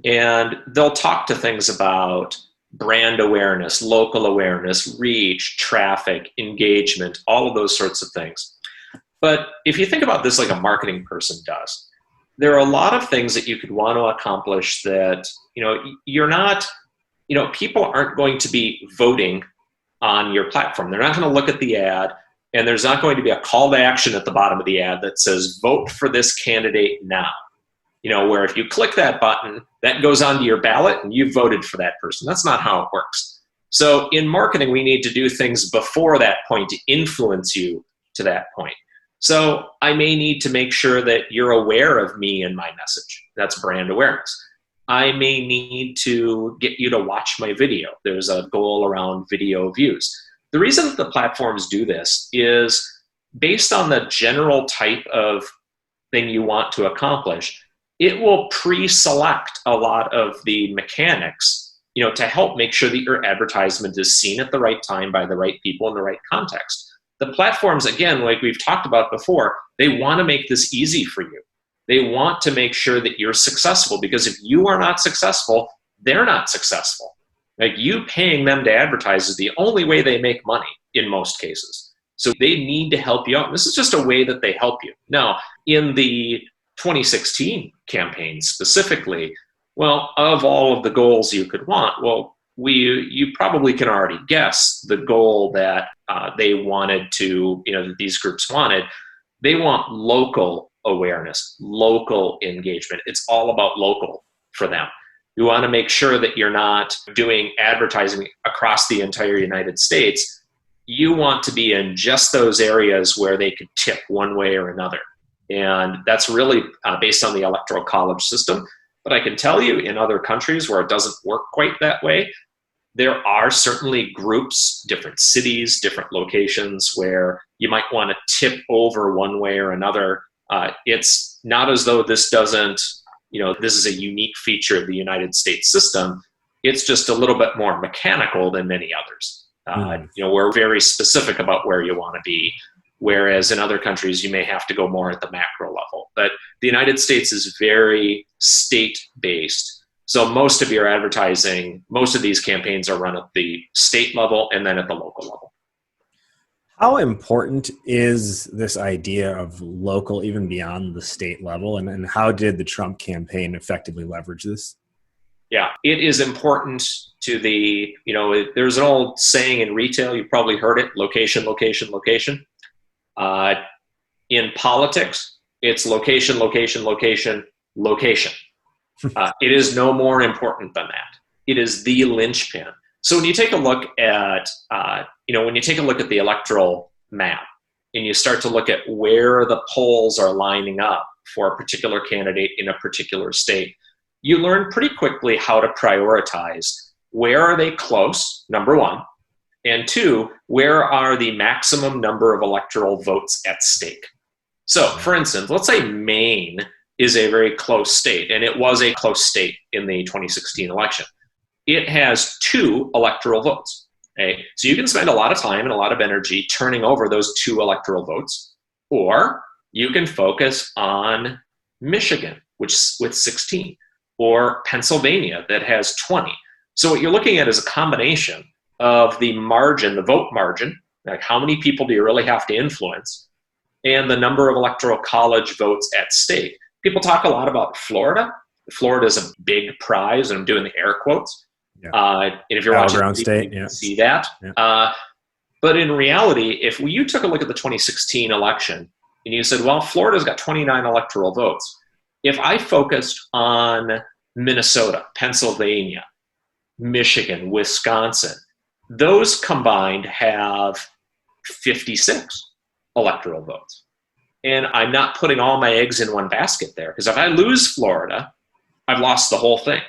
and they'll talk to things about brand awareness, local awareness, reach, traffic, engagement, all of those sorts of things. But if you think about this like a marketing person does, there are a lot of things that you could want to accomplish that, you're not, people aren't going to be voting on your platform. They're not going to look at the ad, and there's not going to be a call to action at the bottom of the ad that says, vote for this candidate now. Where if you click that button, that goes onto your ballot and you've voted for that person. That's not how it works. So in marketing, we need to do things before that point to influence you to that point. So I may need to make sure that you're aware of me and my message. That's brand awareness. I may need to get you to watch my video. There's a goal around video views. The reason that the platforms do this is based on the general type of thing you want to accomplish. It will pre-select a lot of the mechanics, to help make sure that your advertisement is seen at the right time by the right people in the right context. The platforms, again, like we've talked about before, they want to make this easy for you. They want to make sure that you're successful, because if you are not successful, they're not successful. Like, you paying them to advertise is the only way they make money in most cases. So they need to help you out. This is just a way that they help you. Now, in the 2016 campaign specifically, well, of all of the goals you could want, you probably can already guess the goal that they wanted to, that these groups wanted. They want local awareness, local engagement. It's all about local for them. You want to make sure that you're not doing advertising across the entire United States. You want to be in just those areas where they could tip one way or another. And that's really based on the electoral college system. But I can tell you, in other countries where it doesn't work quite that way, there are certainly groups, different cities, different locations where you might want to tip over one way or another. It's not as though this doesn't, this is a unique feature of the United States system. It's just a little bit more mechanical than many others. We're very specific about where you want to be. Whereas in other countries, you may have to go more at the macro level. But the United States is very state-based. So most of your advertising, most of these campaigns are run at the state level and then at the local level. How important is this idea of local even beyond the state level? And how did the Trump campaign effectively leverage this? Yeah, it is important to there's an old saying in retail, you've probably heard it, location, location, location. In politics, it's location, location, location, location. It is no more important than that. It is the linchpin. So when you take a look at, the electoral map and you start to look at where the polls are lining up for a particular candidate in a particular state, you learn pretty quickly how to prioritize. Where are they close, number one? And two, where are the maximum number of electoral votes at stake? So, for instance, let's say Maine is a very close state, and it was a close state in the 2016 election. It has 2 electoral votes. Okay? So you can spend a lot of time and a lot of energy turning over those 2 electoral votes, or you can focus on Michigan, with 16, or Pennsylvania that has 20. So what you're looking at is a combination of the margin, the vote margin, like how many people do you really have to influence, and the number of electoral college votes at stake. People talk a lot about Florida. Florida is a big prize, and I'm doing the air quotes. Yeah. And if you're watching Battleground TV, state, you yeah. can see that. Yeah. But in reality, if you took a look at the 2016 election and you said, well, Florida's got 29 electoral votes. If I focused on Minnesota, Pennsylvania, Michigan, Wisconsin, those combined have 56 electoral votes. And I'm not putting all my eggs in one basket there, because if I lose Florida, I've lost the whole thing.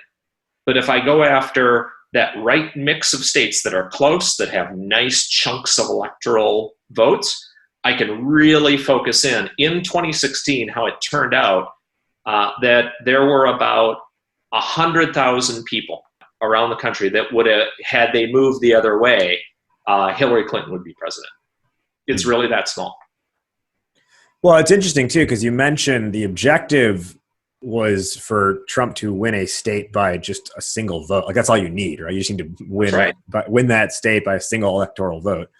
But if I go after that right mix of states that are close, that have nice chunks of electoral votes, I can really focus in 2016, how it turned out, that there were about 100,000 people around the country that would have, had they moved the other way, Hillary Clinton would be president. It's really that small. Well, it's interesting too, because you mentioned the objective was for Trump to win a state by just a single vote. Like that's all you need, right? You just need to win that state by a single electoral vote.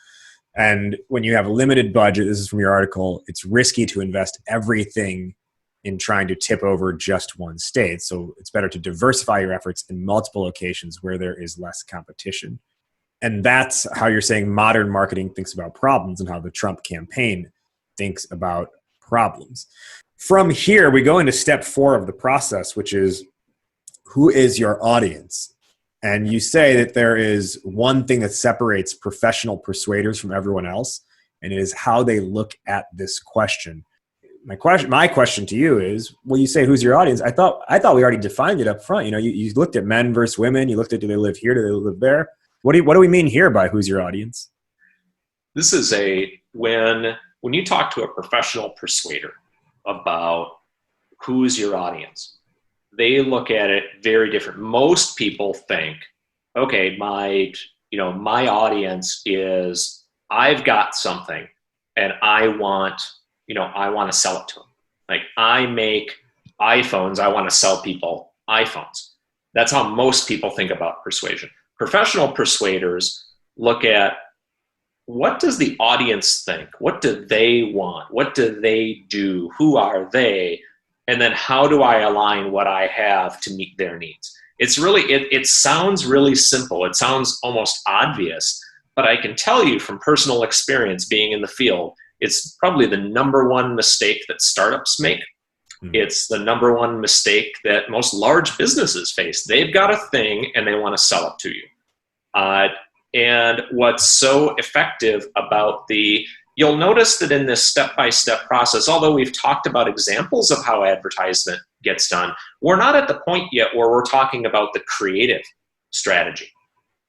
And when you have a limited budget, this is from your article, it's risky to invest everything in trying to tip over just one state. So it's better to diversify your efforts in multiple locations where there is less competition. And that's how you're saying modern marketing thinks about problems, and how the Trump campaign thinks about problems. From here, we go into step 4 of the process, which is, who is your audience? And you say that there is one thing that separates professional persuaders from everyone else, and it is how they look at this question. My question to you is, well, you say, who's your audience? I thought we already defined it up front. You know, you looked at men versus women. You looked at, do they live here? Do they live there? What do we mean here by who's your audience? This is when you talk to a professional persuader about who's your audience, they look at it very different. Most people think, okay, my audience is, I've got something and I want to sell it to them. Like, I make iPhones, I want to sell people iPhones. That's how most people think about persuasion. Professional persuaders look at, what does the audience think? What do they want? What do they do? Who are they? And then how do I align what I have to meet their needs? It's really, it sounds really simple. It sounds almost obvious, but I can tell you from personal experience being in the field, it's probably the number one mistake that startups make. Mm-hmm. It's the number one mistake that most large businesses face. They've got a thing and they want to sell it to you. And what's so effective about you'll notice that in this step-by-step process, although we've talked about examples of how advertisement gets done, we're not at the point yet where we're talking about the creative strategy.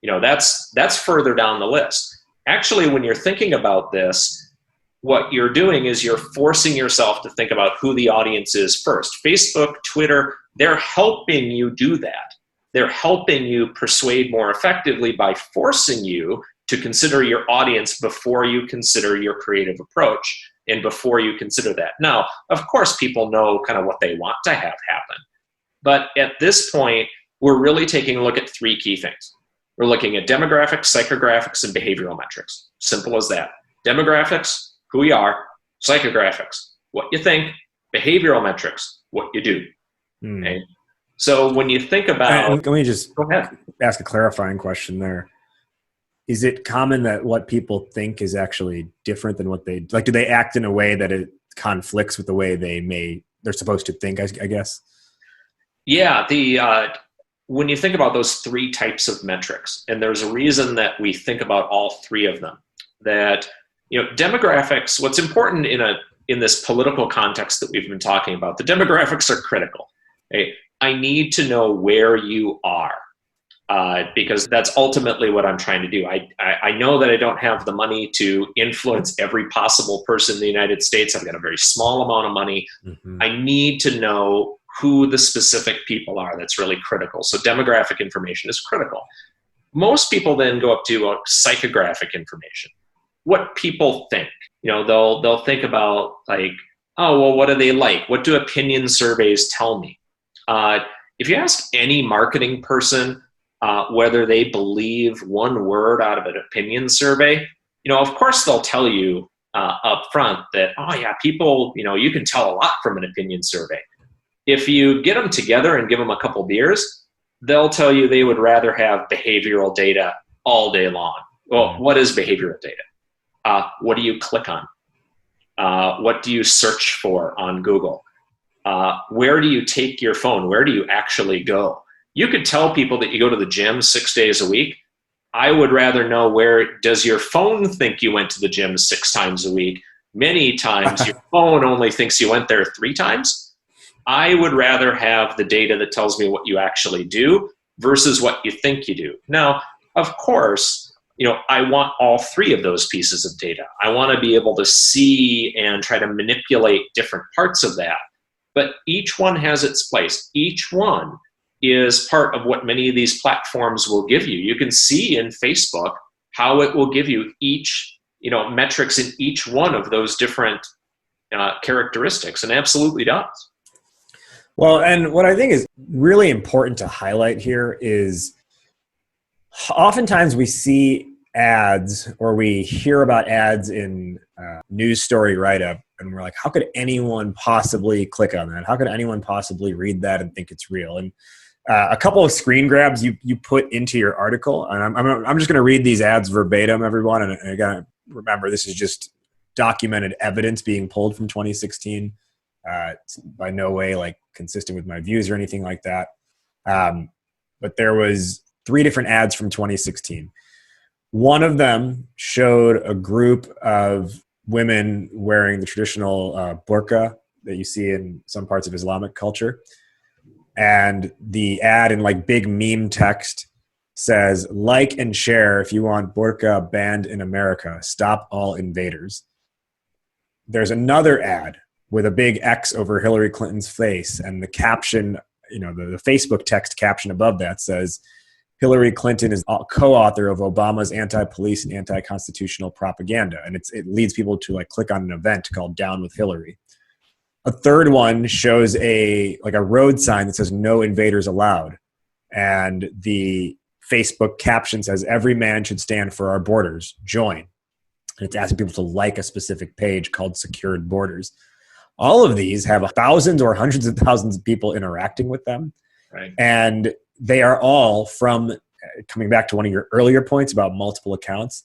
You know, that's further down the list. Actually, when you're thinking about this, what you're doing is you're forcing yourself to think about who the audience is first. Facebook, Twitter, they're helping you do that. They're helping you persuade more effectively by forcing you to consider your audience before you consider your creative approach and before you consider that. Now, of course, people know kind of what they want to have happen. But at this point, we're really taking a look at 3 key things. We're looking at demographics, psychographics, and behavioral metrics. Simple as that. Demographics, who you are. Psychographics, what you think. Behavioral metrics, what you do. Okay? So when you think about... Let me just ask a clarifying question there. Is it common that what people think is actually different than what they... Like, do they act in a way that it conflicts with the way they're supposed to think, I guess? Yeah. When you think about those 3 types of metrics, and there's a reason that we think about all 3 of them, that, demographics, what's important in this political context that we've been talking about, the demographics are critical. Okay? I need to know where you are, because that's ultimately what I'm trying to do. I know that I don't have the money to influence every possible person in the United States. I've got a very small amount of money. Mm-hmm. I need to know who the specific people are. That's really critical. So demographic information is critical. Most people then go up to psychographic information. What people think. They'll think about, like, oh, well, what do they like? What do opinion surveys tell me? If you ask any marketing person whether they believe one word out of an opinion survey, of course they'll tell you up front that, oh yeah, people, you can tell a lot from an opinion survey. If you get them together and give them a couple beers, they'll tell you they would rather have behavioral data all day long. Well, what is behavioral data? What do you click on? What do you search for on Google? Where do you take your phone? Where do you actually go? You could tell people that you go to the gym 6 days a week. I would rather know, where does your phone think you went to the gym 6 times a week? Many times your phone only thinks you went there 3 times. I would rather have the data that tells me what you actually do versus what you think you do. Now, of course, I want all 3 of those pieces of data. I want to be able to see and try to manipulate different parts of that. But each one has its place. Each one is part of what many of these platforms will give you. You can see in Facebook how it will give you each, metrics in each one of those different characteristics, and absolutely does. Well, and what I think is really important to highlight here is oftentimes we see ads or we hear about ads in news story write-up, and we're like, how could anyone possibly click on that? How could anyone possibly read that and think it's real? And a couple of screen grabs you put into your article, and I'm just going to read these ads verbatim, everyone. And again, remember, this is just documented evidence being pulled from 2016. It's by no way like consistent with my views or anything like that. But there was 3 different ads from 2016. One of them showed a group of women wearing the traditional burqa that you see in some parts of Islamic culture. And the ad in like big meme text says, like and share if you want burqa banned in America. Stop all invaders. There's another ad with a big X over Hillary Clinton's face, and the caption, the Facebook text caption above that says, Hillary Clinton is co-author of Obama's anti-police and anti-constitutional propaganda. And it leads people to like click on an event called Down with Hillary. A third one shows a road sign that says no invaders allowed. And the Facebook caption says, every man should stand for our borders, join. And it's asking people to like a specific page called Secured Borders. All of these have thousands or hundreds of thousands of people interacting with them. Right. And they are all from, coming back to one of your earlier points about multiple accounts,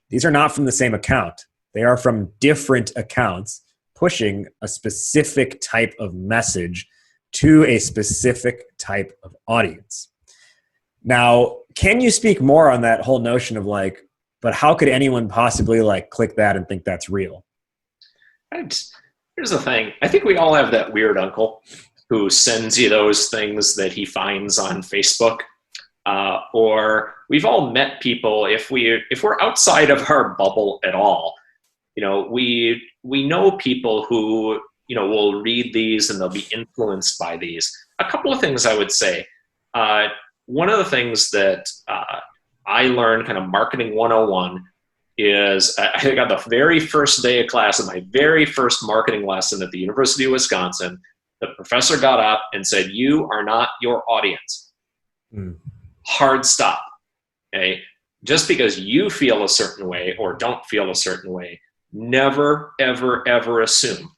these are not from the same account. They are from different accounts pushing a specific type of message to a specific type of audience. Now, can you speak more on that whole notion of like, but how could anyone possibly like click that and think that's real? Here's the thing. I think we all have that weird uncle who sends you those things that he finds on Facebook. Or we've all met people, if we're outside of our bubble at all, we know people who, will read these and they'll be influenced by these. A couple of things I would say. One of the things that I learned kind of marketing 101 is I think on the very first day of class, in my very first marketing lesson at the University of Wisconsin, the professor got up and said, you are not your audience. Hard stop. Okay? Just because you feel a certain way or don't feel a certain way, never, ever, ever assume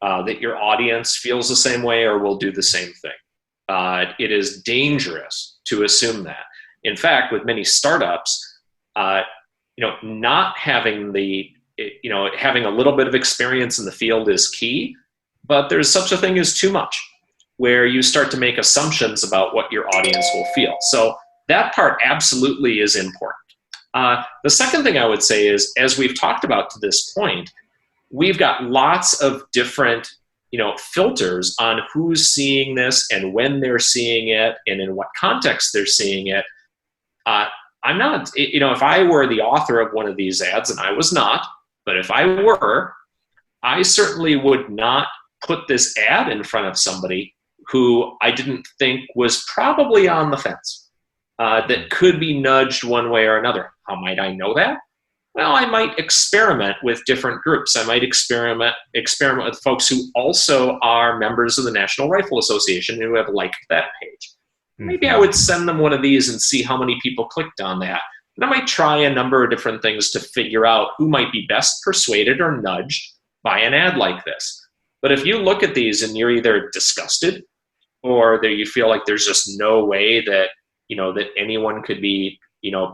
that your audience feels the same way or will do the same thing. It is dangerous to assume that. In fact, with many startups, not having having a little bit of experience in the field is key, but there's such a thing as too much, where you start to make assumptions about what your audience will feel. So that part absolutely is important. The second thing I would say is, as we've talked about to this point, we've got lots of different, filters on who's seeing this and when they're seeing it and in what context they're seeing it. I'm not, if I were the author of one of these ads, and I was not, but if I were, I certainly would not put this ad in front of somebody who I didn't think was probably on the fence, that could be nudged one way or another. How might I know that? Well, I might experiment with different groups. I might experiment with folks who also are members of the National Rifle Association who have liked that page. Maybe I would send them one of these and see how many people clicked on that. And I might try a number of different things to figure out who might be best persuaded or nudged by an ad like this. But if you look at these and you're either disgusted or that you feel like there's just no way that that anyone could be,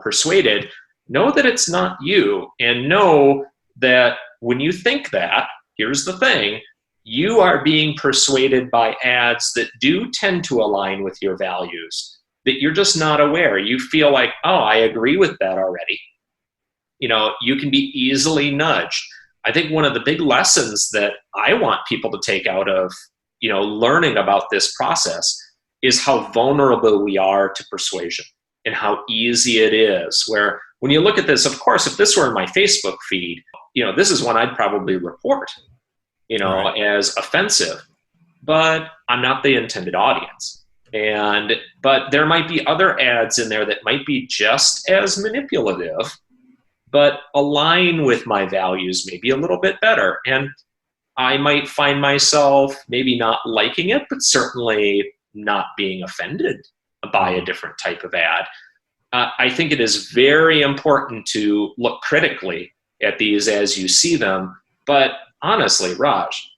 persuaded. Know that it's not you, and know that when you think that, here's the thing, you are being persuaded by ads that do tend to align with your values, that you're just not aware. You feel like, oh, I agree with that already. You can be easily nudged. I think one of the big lessons that I want people to take out of, learning about this process is how vulnerable we are to persuasion and how easy it is. Where when you look at this, of course, if this were in my Facebook feed, this is one I'd probably report, Right. as offensive, but I'm not the intended audience. But there might be other ads in there that might be just as manipulative, but align with my values maybe a little bit better. And I might find myself maybe not liking it, but certainly not being offended by a different type of ad. I think it is very important to look critically at these as you see them. But honestly, Raj,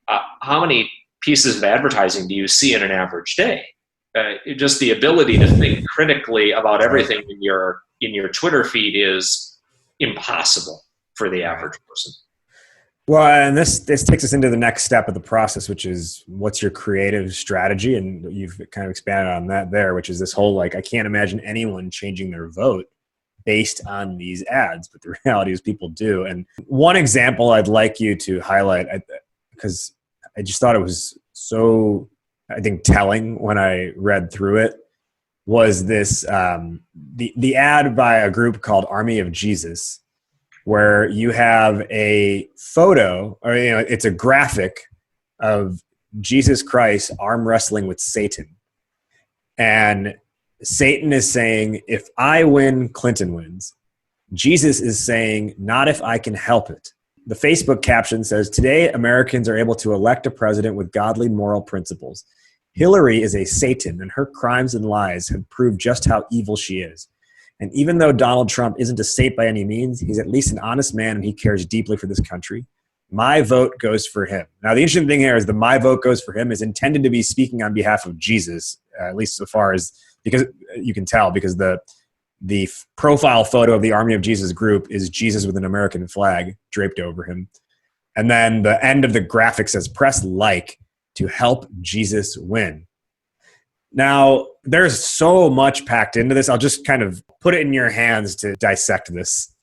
how many pieces of advertising do you see in an average day? Just the ability to think critically about everything in your Twitter feed is impossible for the average person. Well, and this takes us into the next step of the process, which is what's your creative strategy? And you've kind of expanded on that there, which is this whole, I can't imagine anyone changing their vote based on these ads, but the reality is people do. And one example I'd like you to highlight, because I just thought it was so, I think, telling when I read through it, was this, the ad by a group called Army of Jesus, where you have a photo, or it's a graphic of Jesus Christ arm wrestling with Satan. And Satan is saying, if I win, Clinton wins. Jesus is saying, not if I can help it. The Facebook caption says, today Americans are able to elect a president with godly moral principles. Hillary is a Satan, and her crimes and lies have proved just how evil she is. And even though Donald Trump isn't a saint by any means, he's at least an honest man and he cares deeply for this country. My vote goes for him. Now, the interesting thing here is the my vote goes for him is intended to be speaking on behalf of Jesus, at least so far as, because you can tell, because the profile photo of the Army of Jesus group is Jesus with an American flag draped over him. And then the end of the graphic says, press like to help Jesus win. Now, there's so much packed into this. I'll just kind of put it in your hands to dissect this.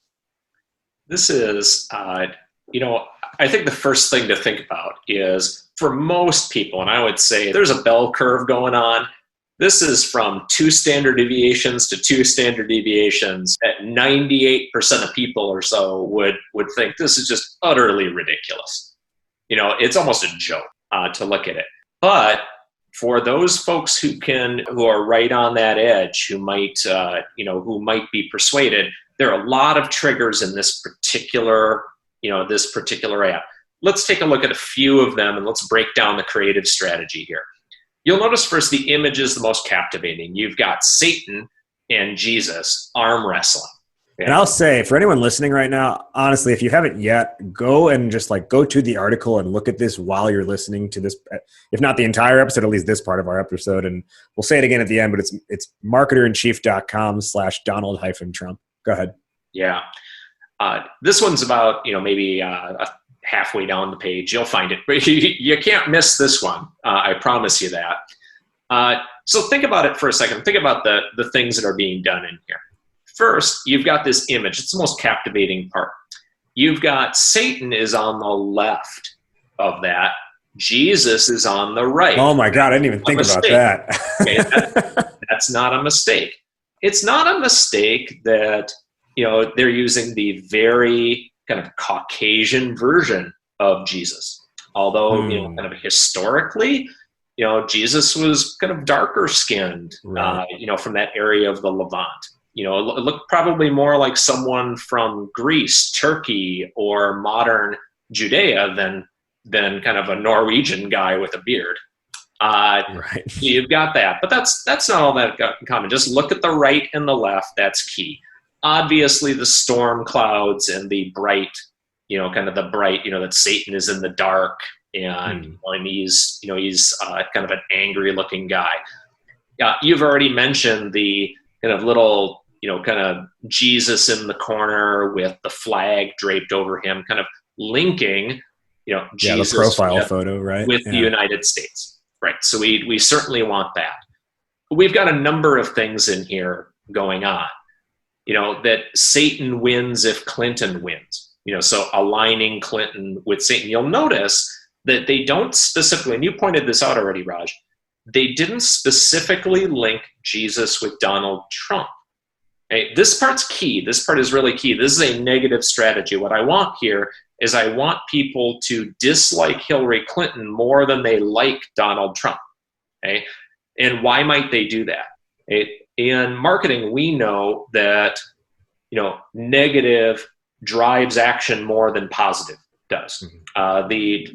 This is, I think the first thing to think about is, for most people, and I would say there's a bell curve going on. This is from 2 standard deviations to 2 standard deviations. At 98% of people or so would think this is just utterly ridiculous. It's almost a joke to look at it. But for those folks who are right on that edge, who might be persuaded, there are a lot of triggers in this particular ad. Let's take a look at a few of them and let's break down the creative strategy here. You'll notice first the image is the most captivating. You've got Satan and Jesus arm wrestling. And I'll say, for anyone listening right now, honestly, if you haven't yet, go and just go to the article and look at this while you're listening to this, if not the entire episode, at least this part of our episode. And we'll say it again at the end, but it's marketerinchief.com/Donald-Trump. Go ahead. Yeah. This one's about, maybe halfway down the page. You'll find it. But you can't miss this one. I promise you that. So think about it for a second. Think about the things that are being done in here. First, you've got this image. It's the most captivating part. You've got Satan is on the left of that. Jesus is on the right. Oh my God, I didn't even think about that. Okay, that's not a mistake. It's not a mistake that they're using the very kind of Caucasian version of Jesus. Although kind of historically, Jesus was kind of darker skinned, right. From that area of the Levant. It looked probably more like someone from Greece, Turkey, or modern Judea than kind of a Norwegian guy with a beard. Right. You've got that, but that's not all that common. Just look at the right and the left. That's key. Obviously, the storm clouds and the bright, that Satan is in the dark and he's kind of an angry looking guy. You've already mentioned the kind of little, kind of Jesus in the corner with the flag draped over him, kind of linking, Jesus the profile photo, right? with the United States, right? So we certainly want that. We've got a number of things in here going on, that Satan wins if Clinton wins, so aligning Clinton with Satan. You'll notice that they don't specifically, and you pointed this out already, Raj, they didn't specifically link Jesus with Donald Trump. Okay? This part's key. This part is really key. This is a negative strategy. What I want here is I want people to dislike Hillary Clinton more than they like Donald Trump. Okay? And why might they do that? In marketing, we know that negative drives action more than positive does. The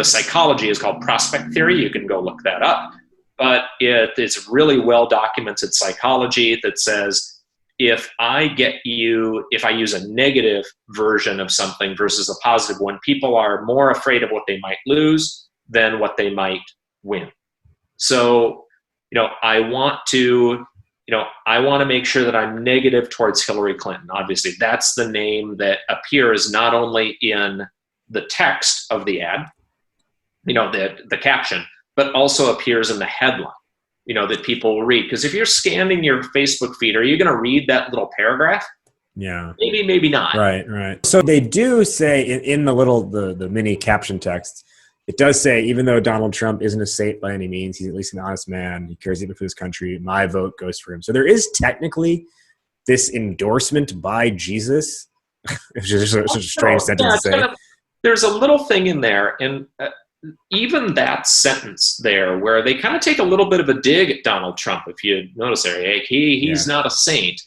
psychology is called prospect theory. You can go look that up. But it's really well documented psychology that says if I use a negative version of something versus a positive one, people are more afraid of what they might lose than what they might win. So, I want to make sure that I'm negative towards Hillary Clinton. Obviously, that's the name that appears not only in the text of the ad, the caption, but also appears in the headline, that people will read. Because if you're scanning your Facebook feed, are you going to read that little paragraph? Yeah. Maybe, maybe not. Right. So they do say in the mini caption text, it does say, even though Donald Trump isn't a saint by any means, he's at least an honest man. He cares even for his country. My vote goes for him. So there is technically this endorsement by Jesus, which is such a strange sentence to say. There's a little thing in there, and even that sentence there where they kind of take a little bit of a dig at Donald Trump, if you notice there, he's not a saint.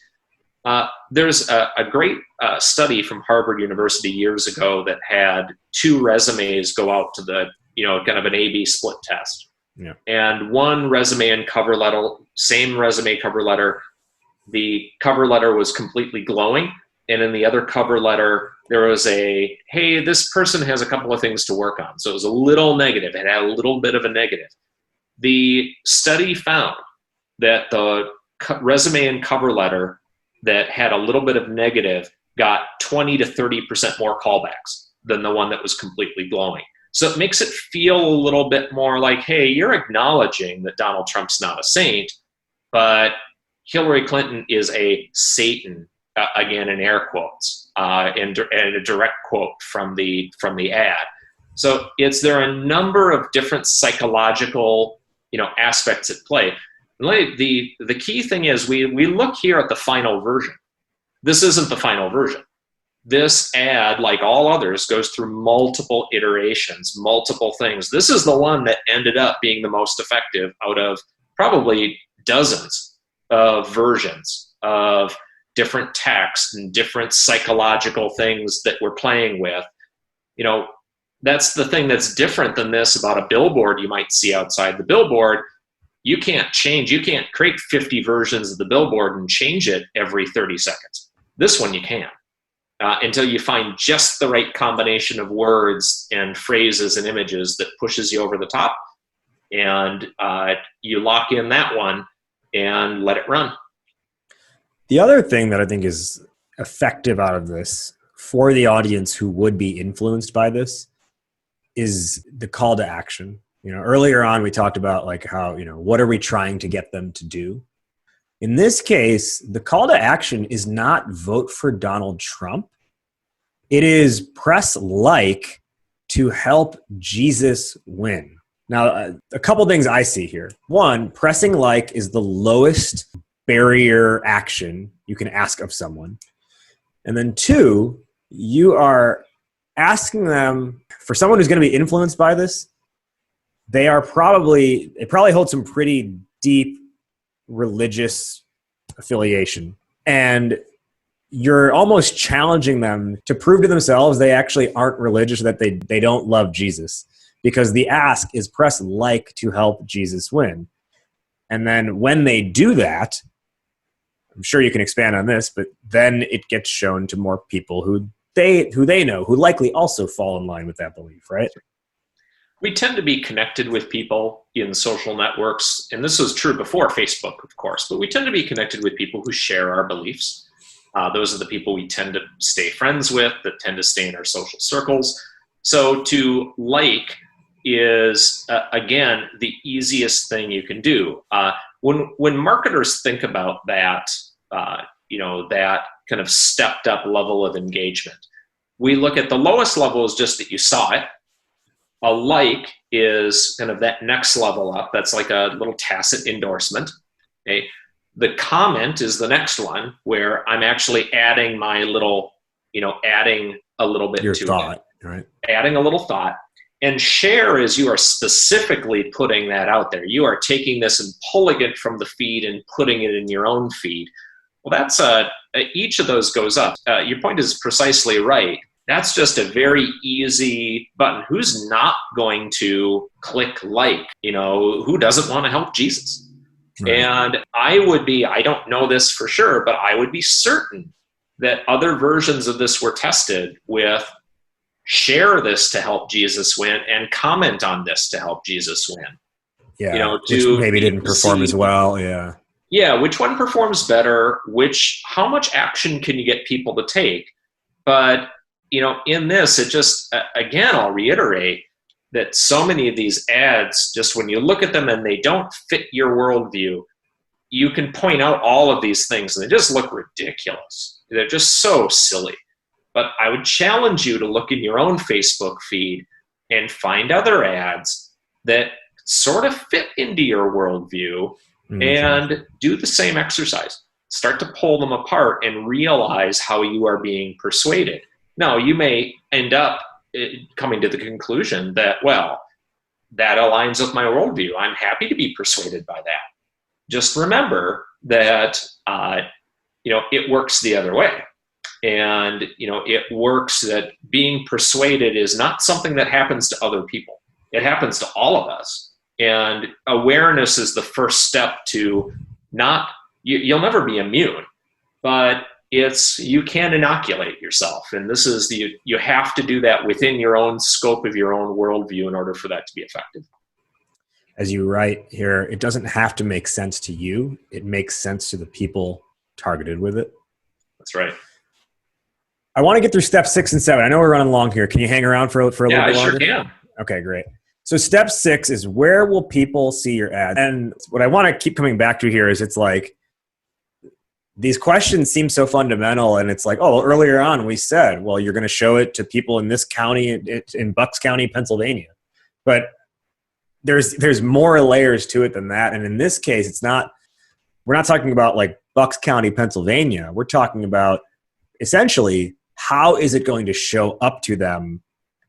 There's a great study from Harvard University years ago that had two resumes go out to the, kind of an A-B split test. Yeah. And one resume and cover letter, same resume cover letter, the cover letter was completely glowing. And in the other cover letter, there was hey, this person has a couple of things to work on. So it was a little negative. It had a little bit of a negative. The study found that the resume and cover letter that had a little bit of negative got 20 to 30% more callbacks than the one that was completely glowing. So it makes it feel a little bit more like, hey, you're acknowledging that Donald Trump's not a saint, but Hillary Clinton is a Satan, again, in air quotes, and a direct quote from the ad. So there are a number of different psychological, aspects at play. The key thing is we look here at the final version. This isn't the final version. This ad, like all others, goes through multiple iterations, multiple things. This is the one that ended up being the most effective out of probably dozens of versions of different text and different psychological things that we're playing with. That's the thing that's different than this about a billboard you might see outside. The billboard, you can't create 50 versions of the billboard and change it every 30 seconds. This one you can, until you find just the right combination of words and phrases and images that pushes you over the top. And you lock in that one and let it run. The other thing that I think is effective out of this for the audience who would be influenced by this is the call to action. Earlier on, we talked about like how, what are we trying to get them to do? In this case, the call to action is not vote for Donald Trump. It is press like to help Jesus win. Now, a couple things I see here. One, pressing like is the lowest barrier action you can ask of someone. And then two, you are asking them, for someone who's going to be influenced by this, they probably hold some pretty deep religious affiliation. And you're almost challenging them to prove to themselves they actually aren't religious, that they don't love Jesus. Because the ask is press like to help Jesus win. And then when they do that, I'm sure you can expand on this, but then it gets shown to more people who they know, who likely also fall in line with that belief, right? We tend to be connected with people in social networks, and this was true before Facebook, of course, but we tend to be connected with people who share our beliefs. Those are the people we tend to stay friends with, that tend to stay in our social circles. So to like is, again, the easiest thing you can do. When marketers think about that, that kind of stepped up level of engagement, we look at the lowest level is just that you saw it. A like is kind of that next level up. That's like a little tacit endorsement. Okay? The comment is the next one, where I'm actually adding my little, adding a little bit Your to thought, it. right? Adding a little thought. And share is you are specifically putting that out there. You are taking this and pulling it from the feed and putting it in your own feed. Well, that's each of those goes up. Your point is precisely right. That's just a very easy button. Who's not going to click like? Who doesn't want to help Jesus? Right. And I don't know this for sure, but I would be certain that other versions of this were tested with share this to help Jesus win and comment on this to help Jesus win. Yeah, which maybe didn't perform as well. Yeah. Yeah, which one performs better? How much action can you get people to take? But in this, it just, again, I'll reiterate that so many of these ads, just when you look at them and they don't fit your worldview, you can point out all of these things and they just look ridiculous. They're just so silly. But I would challenge you to look in your own Facebook feed and find other ads that sort of fit into your worldview and do the same exercise. Start to pull them apart and realize how you are being persuaded. Now, you may end up coming to the conclusion that, well, that aligns with my worldview. I'm happy to be persuaded by that. Just remember that, it works the other way. And, it works that being persuaded is not something that happens to other people. It happens to all of us. And awareness is the first step to you'll never be immune, but you can inoculate yourself. And this is you have to do that within your own scope of your own worldview in order for that to be effective. As you write here, it doesn't have to make sense to you. It makes sense to the people targeted with it. That's right. I want to get through step 6 and 7. I know we're running long here. Can you hang around for a little bit longer? Yeah, I sure can. Okay, great. So step 6 is, where will people see your ads? And what I want to keep coming back to here is, it's like, these questions seem so fundamental, and it's like, oh, well, earlier on we said, well, you're going to show it to people in this county, in Bucks County, Pennsylvania. But there's more layers to it than that. And in this case, we're not talking about like Bucks County, Pennsylvania. We're talking about essentially, how is it going to show up to them,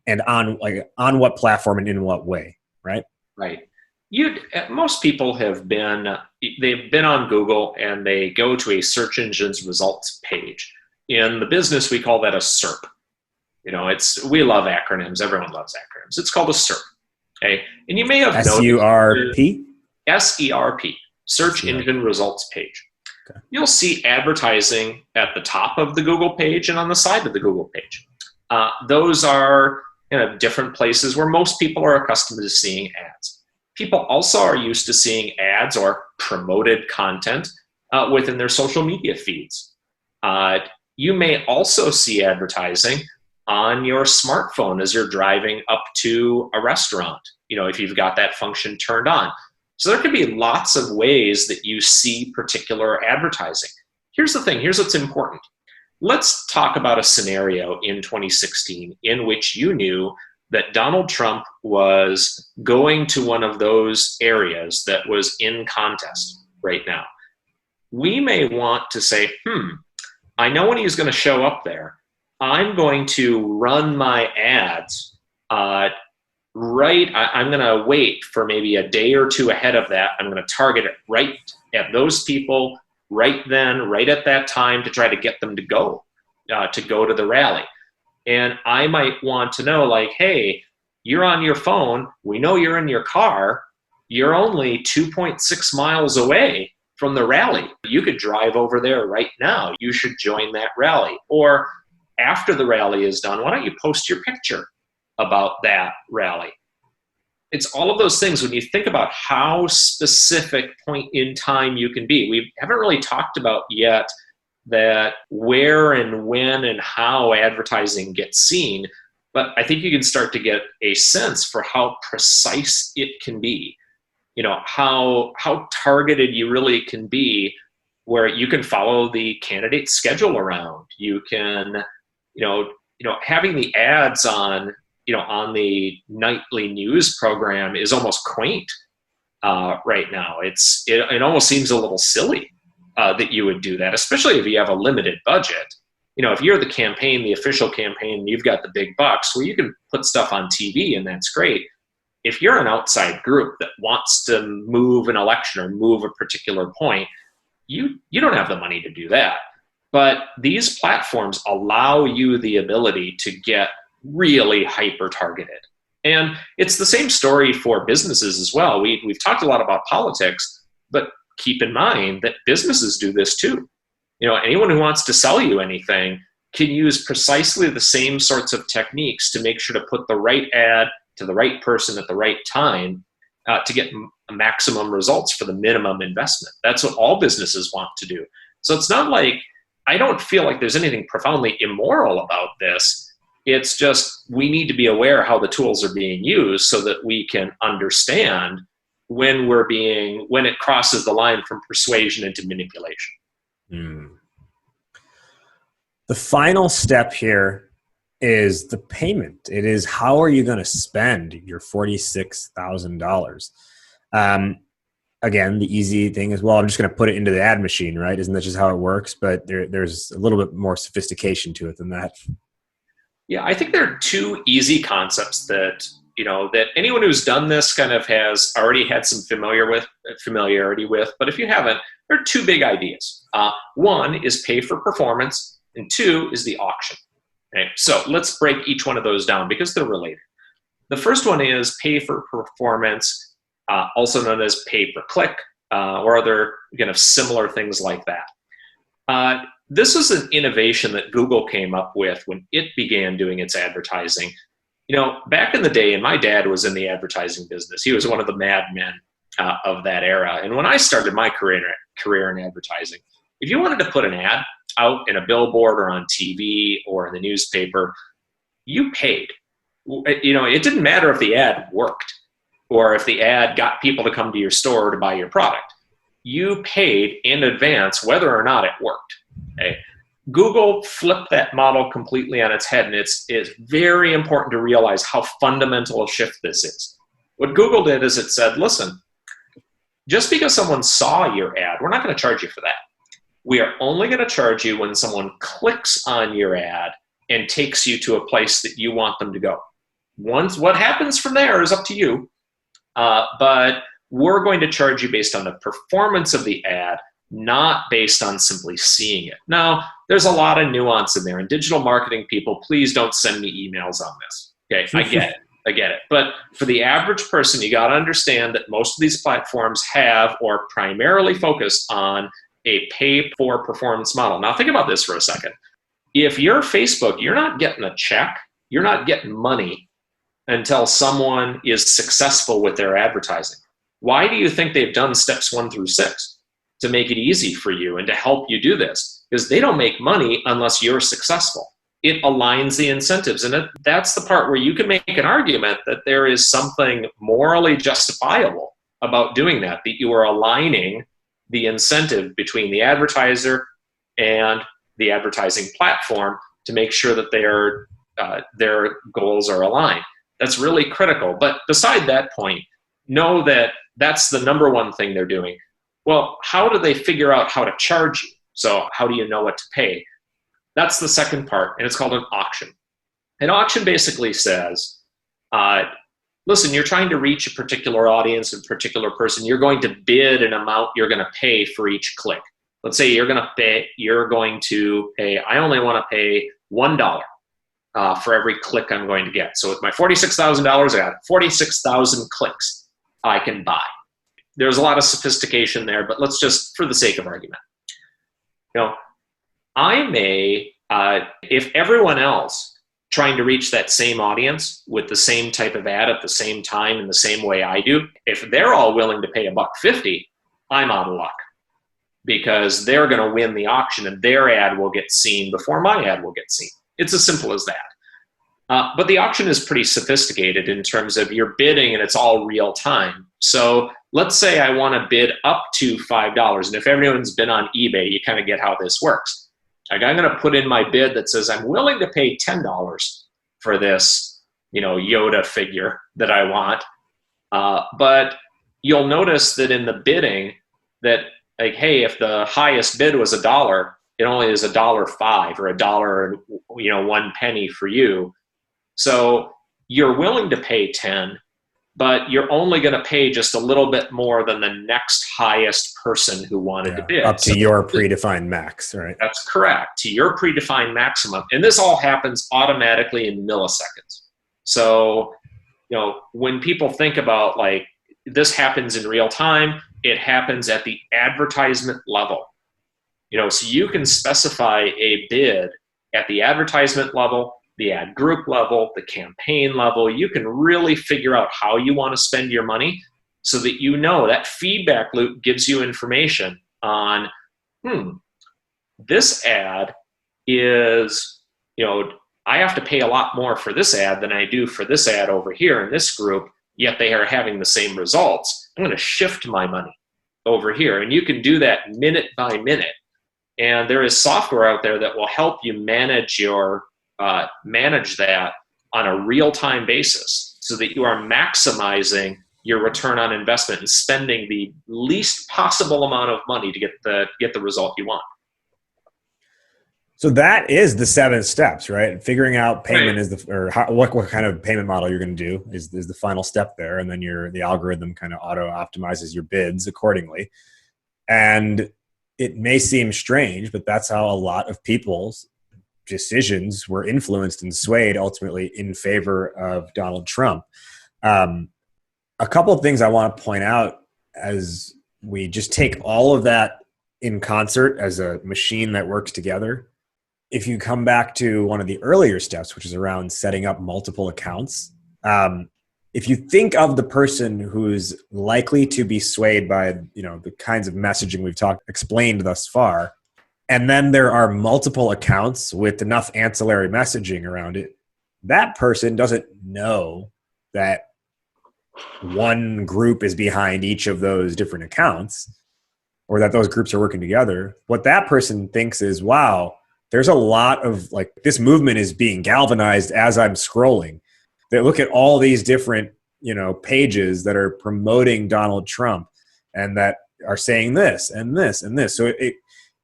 and on what platform and in what way, right? Right. Most people they've been on Google and they go to a search engine's results page. In the business, we call that a SERP. We love acronyms. Everyone loves acronyms. It's called a SERP. Okay. And you may have noticed SERP? SERP, search engine results page. Okay. You'll see advertising at the top of the Google page and on the side of the Google page. Those are different places where most people are accustomed to seeing ads. People also are used to seeing ads or promoted content within their social media feeds. You may also see advertising on your smartphone as you're driving up to a restaurant, if you've got that function turned on. So there could be lots of ways that you see particular advertising. Here's the thing. Here's what's important. Let's talk about a scenario in 2016 in which you knew that Donald Trump was going to one of those areas that was in contest right now. We may want to say, I know when he's going to show up there. I'm going to run my ads I'm going to wait for maybe a day or two ahead of that. I'm going to target it right at those people right then, right at that time, to try to get them to go to the rally. And I might want to know, like, hey, you're on your phone. We know you're in your car. You're only 2.6 miles away from the rally. You could drive over there right now. You should join that rally. Or after the rally is done, why don't you post your picture about that rally? it's all of those things when you think about how specific point in time you can be. We haven't really talked about yet that where and when and how advertising gets seen, but I think you can start to get a sense for how precise it can be. How targeted you really can be, where you can follow the candidate schedule around. You can, having the ads on the nightly news program is almost quaint right now. It almost seems a little silly that you would do that, especially if you have a limited budget. If you're the campaign, the official campaign, you've got the big bucks, well, you can put stuff on TV and that's great. If you're an outside group that wants to move an election or move a particular point, you don't have the money to do that. But these platforms allow you the ability to get really hyper-targeted. And it's the same story for businesses as well. We've talked a lot about politics, but keep in mind that businesses do this too. Anyone who wants to sell you anything can use precisely the same sorts of techniques to make sure to put the right ad to the right person at the right time to get maximum results for the minimum investment. That's what all businesses want to do. So it's not like, I don't feel like there's anything profoundly immoral about this. It's just we need to be aware how the tools are being used so that we can understand when it crosses the line from persuasion into manipulation. The final step here is the payment. It is, how are you going to spend your $46,000? Again, the easy thing is, well, I'm just going to put it into the ad machine, right? Isn't that just how it works? But there's a little bit more sophistication to it than that. Yeah, I think there are two easy concepts that anyone who's done this kind of has already had some familiarity with. But if you haven't, there are two big ideas. One is pay for performance, and two is the auction. Okay, so let's break each one of those down because they're related. The first one is pay for performance, also known as pay per click, or other kind of similar things like that. This is an innovation that Google came up with when it began doing its advertising. Back in the day, and my dad was in the advertising business. He was one of the madmen of that era. And when I started my career in advertising, if you wanted to put an ad out in a billboard or on TV or in the newspaper, you paid. It didn't matter if the ad worked or if the ad got people to come to your store to buy your product. You paid in advance whether or not it worked. Okay? Google flipped that model completely on its head, and it's very important to realize how fundamental a shift this is. What Google did is it said, listen, just because someone saw your ad, we're not going to charge you for that. We are only going to charge you when someone clicks on your ad and takes you to a place that you want them to go. What happens from there is up to you, but we're going to charge you based on the performance of the ad, not based on simply seeing it. Now, there's a lot of nuance in there, and digital marketing people, please don't send me emails on this. Okay, I get it. But for the average person, you got to understand that most of these platforms have or primarily focus on a pay for performance model. Now, think about this for a second. If you're Facebook, you're not getting a check, you're not getting money until someone is successful with their advertising. Why do you think they've done steps 1 through 6? To make it easy for you and to help you do this, because they don't make money unless you're successful. It aligns the incentives. And that's the part where you can make an argument that there is something morally justifiable about doing that you are aligning the incentive between the advertiser and the advertising platform to make sure that their goals are aligned. That's really critical. But beside that point, know that that's the number one thing they're doing. Well, how do they figure out how to charge you? So how do you know what to pay? That's the second part, and it's called an auction. An auction basically says, listen, you're trying to reach a particular audience, a particular person. You're going to bid an amount you're going to pay for each click. Let's say you're going to pay, I only want to pay $1 for every click I'm going to get. So with my $46,000, I got 46,000 clicks I can buy. There's a lot of sophistication there, but let's just, for the sake of argument, I may, if everyone else trying to reach that same audience with the same type of ad at the same time in the same way I do, if they're all willing to pay $1.50, I'm out of luck, because they're going to win the auction and their ad will get seen before my ad will get seen. It's as simple as that. But the auction is pretty sophisticated in terms of you're bidding and it's all real time. So let's say I want to bid up to $5. And if everyone's been on eBay, you kind of get how this works. Like, I'm going to put in my bid that says I'm willing to pay $10 for this, Yoda figure that I want. But you'll notice that in the bidding that, like, hey, if the highest bid was $1, it only is $1.05 or $1.01 for you. So you're willing to pay 10, but you're only going to pay just a little bit more than the next highest person who wanted to bid. Up to your predefined max, right? That's correct, to your predefined maximum. And this all happens automatically in milliseconds. So, when people think about, like, this happens in real time, it happens at the advertisement level. So you can specify a bid at the advertisement level, the ad group level, the campaign level. You can really figure out how you want to spend your money so that that feedback loop gives you information on, this ad is, I have to pay a lot more for this ad than I do for this ad over here in this group, yet they are having the same results. I'm going to shift my money over here. And you can do that minute by minute. And there is software out there that will help you manage that on a real-time basis so that you are maximizing your return on investment and spending the least possible amount of money to get the result you want. So that is the 7 steps, right? Figuring out payment right. What kind of payment model you're going to do is the final step there, and then the algorithm kind of auto optimizes your bids accordingly. And it may seem strange, but that's how a lot of people's decisions were influenced and swayed ultimately in favor of Donald Trump. A couple of things I want to point out as we just take all of that in concert as a machine that works together. If you come back to one of the earlier steps, which is around setting up multiple accounts, if you think of the person who's likely to be swayed by the kinds of messaging we've explained thus far, and then there are multiple accounts with enough ancillary messaging around it, that person doesn't know that one group is behind each of those different accounts or that those groups are working together. What that person thinks is, wow, there's a lot of, like, this movement is being galvanized as I'm scrolling. They look at all these different, pages that are promoting Donald Trump and that are saying this and this and this. So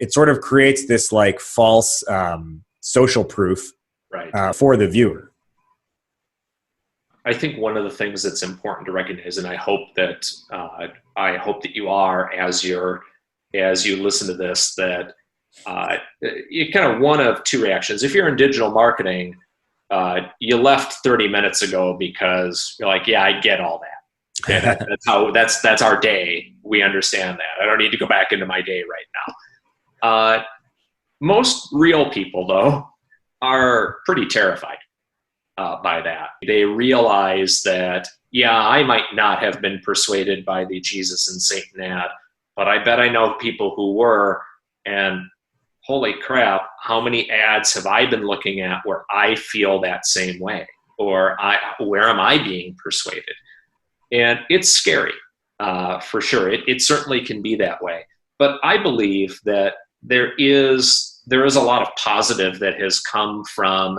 it sort of creates this, like, false social proof for the viewer. I think one of the things that's important to recognize, and I hope that you are as you listen to this, that you kind of one of two reactions. If you're in digital marketing, you left 30 minutes ago because you're like, yeah, I get all that. Yeah, that's our day. We understand that. I don't need to go back into my day right now. Most real people, though, are pretty terrified by that. They realize that, yeah, I might not have been persuaded by the Jesus and Satan ad, but I bet I know people who were, and holy crap, how many ads have I been looking at where I feel that same way? Or where am I being persuaded? And it's scary, for sure. It certainly can be that way. But I believe that there is a lot of positive that has come from,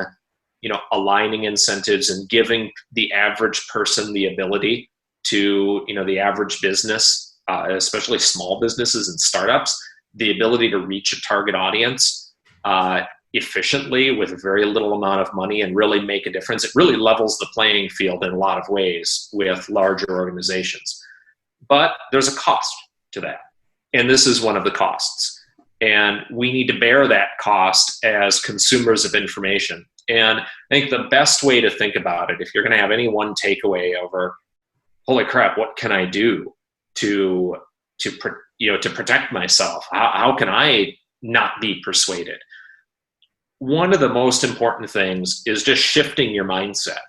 aligning incentives and giving the average person the ability to, the average business, especially small businesses and startups, the ability to reach a target audience efficiently with a very little amount of money and really make a difference. It really levels the playing field in a lot of ways with larger organizations. But there's a cost to that. And this is one of the costs. And we need to bear that cost as consumers of information. And I think the best way to think about it, if you're going to have any one takeaway over, holy crap, what can I do to protect myself? How can I not be persuaded? one of the most important things is just shifting your mindset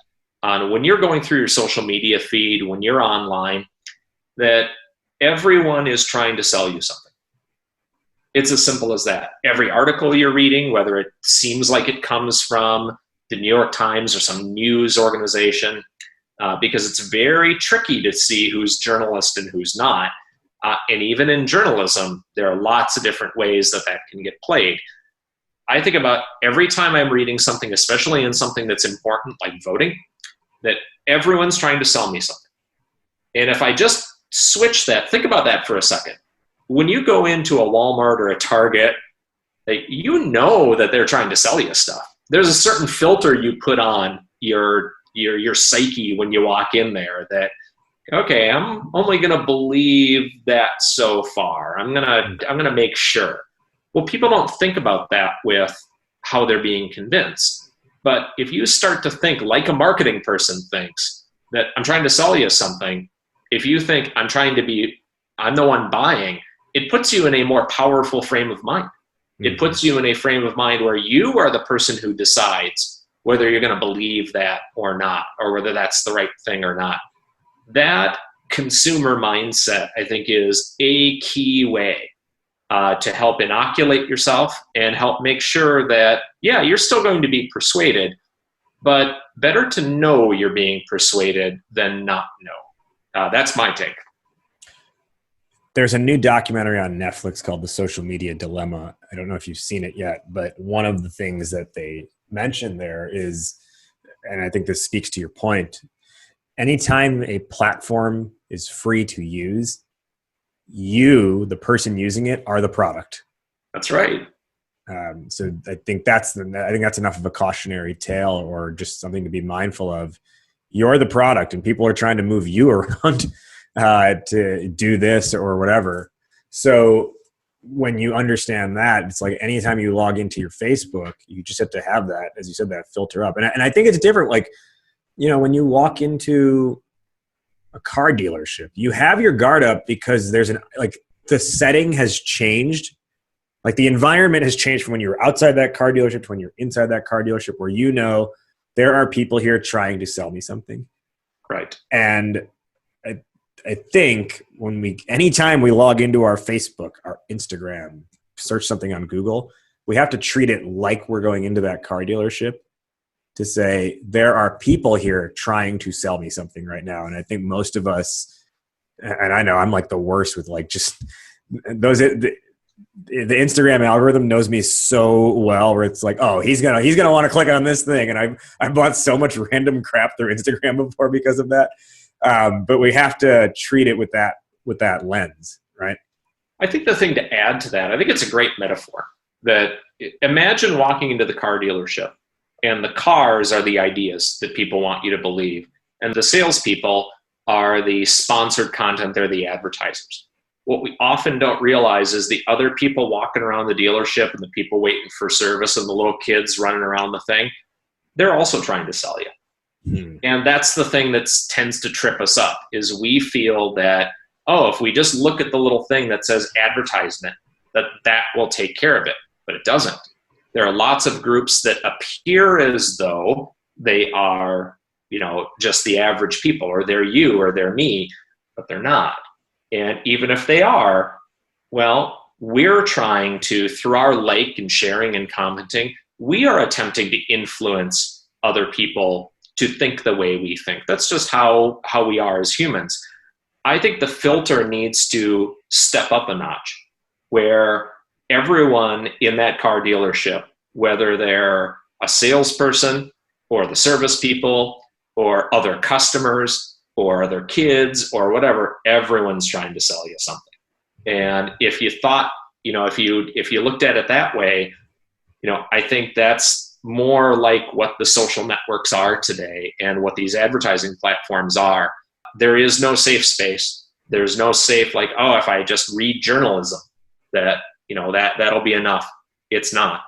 on when you're going through your social media feed, when you're online, that everyone is trying to sell you something. It's as simple as that. Every article you're reading, whether it seems like it comes from the New York Times or some news organization, because it's very tricky to see who's journalist and who's not. And even in journalism, there are lots of different ways that can get played. I think about every time I'm reading something, especially in something that's important like voting, that everyone's trying to sell me something. And if I just switch that, think about that for a second. When you go into a Walmart or a Target, you know that they're trying to sell you stuff. There's a certain filter you put on your psyche when you walk in there that, okay, I'm only going to believe that so far. I'm going to make sure. Well, people don't think about that with how they're being convinced. But if you start to think like a marketing person thinks, that I'm trying to sell you something, if you think I'm the one buying, it puts you in a more powerful frame of mind. It puts you in a frame of mind where you are the person who decides whether you're going to believe that or not, or whether that's the right thing or not. That consumer mindset, I think, is a key way to help inoculate yourself and help make sure that, yeah, you're still going to be persuaded, but better to know you're being persuaded than not know. That's my take. There's a new documentary on Netflix called The Social Media Dilemma. I don't know if you've seen it yet, but one of the things that they mention there is, and I think this speaks to your point, anytime a platform is free to use, you, the person using it, are the product. That's right. So I think that's enough of a cautionary tale, or just something to be mindful of. You're the product, and people are trying to move you around to do this or whatever. So when you understand that, it's like anytime you log into your Facebook, you just have to have that, as you said, that filter up. And I think it's different. Like, when you walk into a car dealership, you have your guard up because the setting has changed. Like the environment has changed from when you were outside that car dealership to when you're inside that car dealership, where there are people here trying to sell me something. Right. And I think anytime we log into our Facebook, our Instagram, search something on Google, we have to treat it like we're going into that car dealership, to say there are people here trying to sell me something right now. And I think most of us, and I know I'm like the worst with like just those, the Instagram algorithm knows me so well, where it's like, oh, he's gonna want to click on this thing. And I bought so much random crap through Instagram before because of that. But we have to treat it with that lens, right? I think the thing to add to that, I think it's a great metaphor, that imagine walking into the car dealership, and the cars are the ideas that people want you to believe, and the salespeople are the sponsored content, they're the advertisers. What we often don't realize is the other people walking around the dealership and the people waiting for service and the little kids running around the thing, they're also trying to sell you. And that's the thing that tends to trip us up, is we feel that, if we just look at the little thing that says advertisement, that will take care of it. But it doesn't. There are lots of groups that appear as though they are, just the average people, or they're you or they're me, but they're not. And even if they are, well, we're trying to, through our like and sharing and commenting, we are attempting to influence other people to think the way we think. That's just how we are as humans. I think the filter needs to step up a notch, where everyone in that car dealership, whether they're a salesperson or the service people or other customers or other kids or whatever, everyone's trying to sell you something. And if you thought, if you looked at it that way, I think that's more like what the social networks are today and what these advertising platforms are. There is no safe space. There's no safe, like, if I just read journalism, that'll be enough. It's not.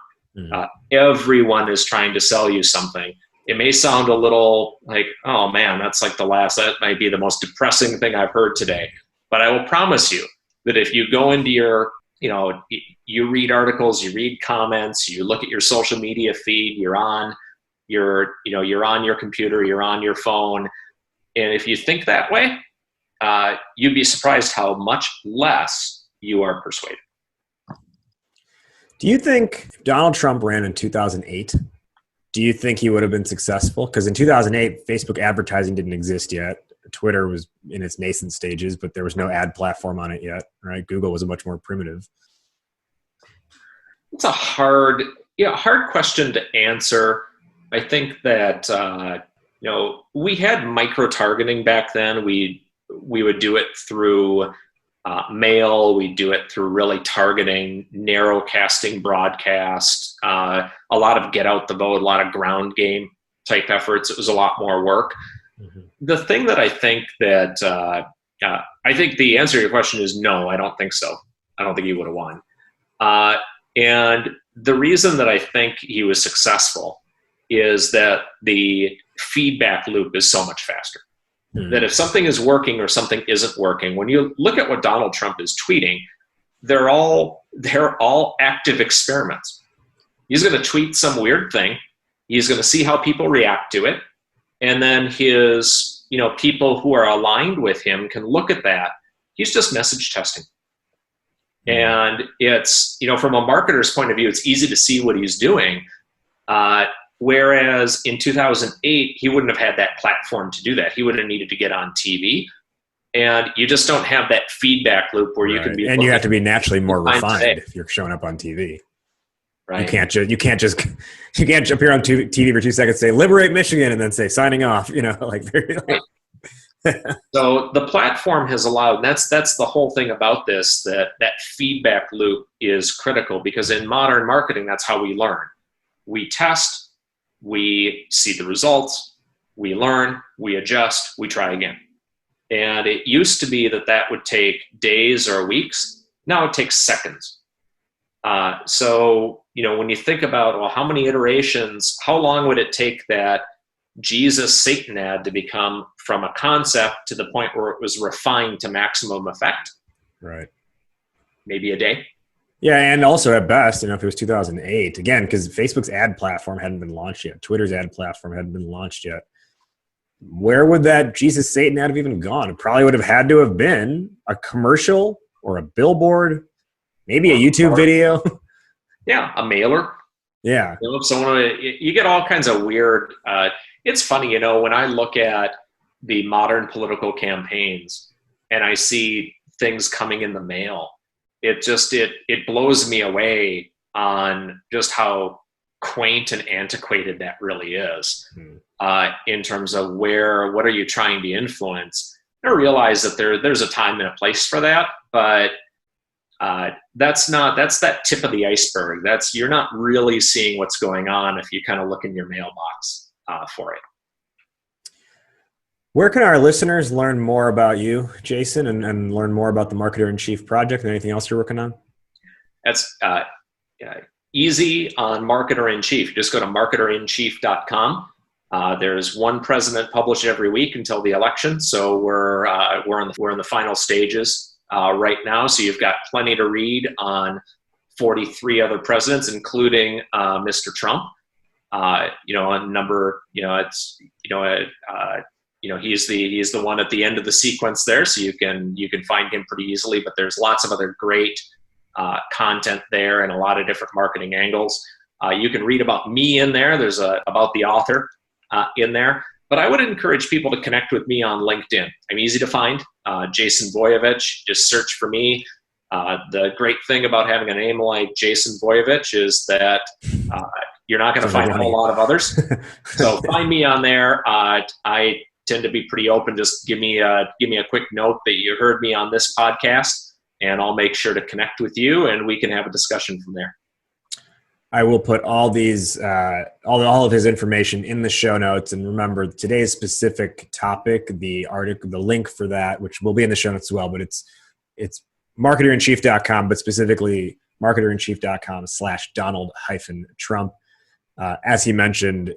Everyone is trying to sell you something. It may sound a little like, oh man, that might be the most depressing thing I've heard today. But I will promise you that if you go into your you read articles, you read comments, you look at your social media feed, you're on your computer, you're on your phone. And if you think that way, you'd be surprised how much less you are persuaded. Do you think if Donald Trump ran in 2008, do you think he would have been successful? Because in 2008, Facebook advertising didn't exist yet. Twitter was in its nascent stages, but there was no ad platform on it yet, right? Google was a much more primitive. It's a hard question to answer. I think that, we had micro-targeting back then. We would do it through mail. We do it through really targeting, narrow casting broadcast, a lot of get out the vote, a lot of ground game type efforts. It was a lot more work. Mm-hmm. The thing that I think that I think the answer to your question is no, I don't think so. I don't think he would have won. And the reason that I think he was successful is that the feedback loop is so much faster. Mm-hmm. That if something is working or something isn't working, when you look at what Donald Trump is tweeting, they're all active experiments. He's going to tweet some weird thing. He's going to see how people react to it. And then his, people who are aligned with him can look at that. He's just message testing. And it's, from a marketer's point of view, it's easy to see what he's doing. Whereas in 2008, he wouldn't have had that platform to do that. He would have needed to get on TV. And you just don't have that feedback loop where you can be. And you have to be naturally more refined if you're showing up on TV. Right. You can't appear on TV for 2 seconds, say liberate Michigan, and then say signing off. Right. So the platform has allowed. That's the whole thing about this. That feedback loop is critical because in modern marketing, that's how we learn. We test, we see the results, we learn, we adjust, we try again. And it used to be that would take days or weeks. Now it takes seconds. So, when you think about, well, how many iterations, how long would it take that Jesus Satan ad to become from a concept to the point where it was refined to maximum effect? Right. Maybe a day. Yeah. And also at best, if it was 2008, again, because Facebook's ad platform hadn't been launched yet. Twitter's ad platform hadn't been launched yet. Where would that Jesus Satan ad have even gone? It probably would have had to have been a commercial or a billboard, maybe a YouTube video. Yeah, a mailer. Yeah. You get all kinds of weird. It's funny, when I look at the modern political campaigns and I see things coming in the mail, it blows me away on just how quaint and antiquated that really is. In terms of what are you trying to influence? I realize that there's a time and a place for that, but that's that tip of the iceberg. You're not really seeing what's going on if you kind of look in your mailbox for it. Where can our listeners learn more about you, Jason, and learn more about the Marketer in Chief project and anything else you're working on? That's easy on Marketer in Chief. Just go to marketerinchief.com. There's one president published every week until the election, so we're in the final stages right now. So you've got plenty to read on 43 other presidents, including Mr. Trump. A number. He's the one at the end of the sequence there, so you can find him pretty easily. But there's lots of other great content there and a lot of different marketing angles. You can read about me in there. There's about the author in there. But I would encourage people to connect with me on LinkedIn. I'm easy to find. Jason Voiovich. Just search for me. The great thing about having a name like Jason Voiovich is that you're not going to find a whole lot of others. So find me on there. I tend to be pretty open. Just give me a quick note that you heard me on this podcast, and I'll make sure to connect with you, and we can have a discussion from there. I will put all these, all of his information in the show notes. And remember, today's specific topic, the article, the link for that, which will be in the show notes as well, but it's marketerinchief.com, but specifically marketerinchief.com/Donald-Trump. As he mentioned,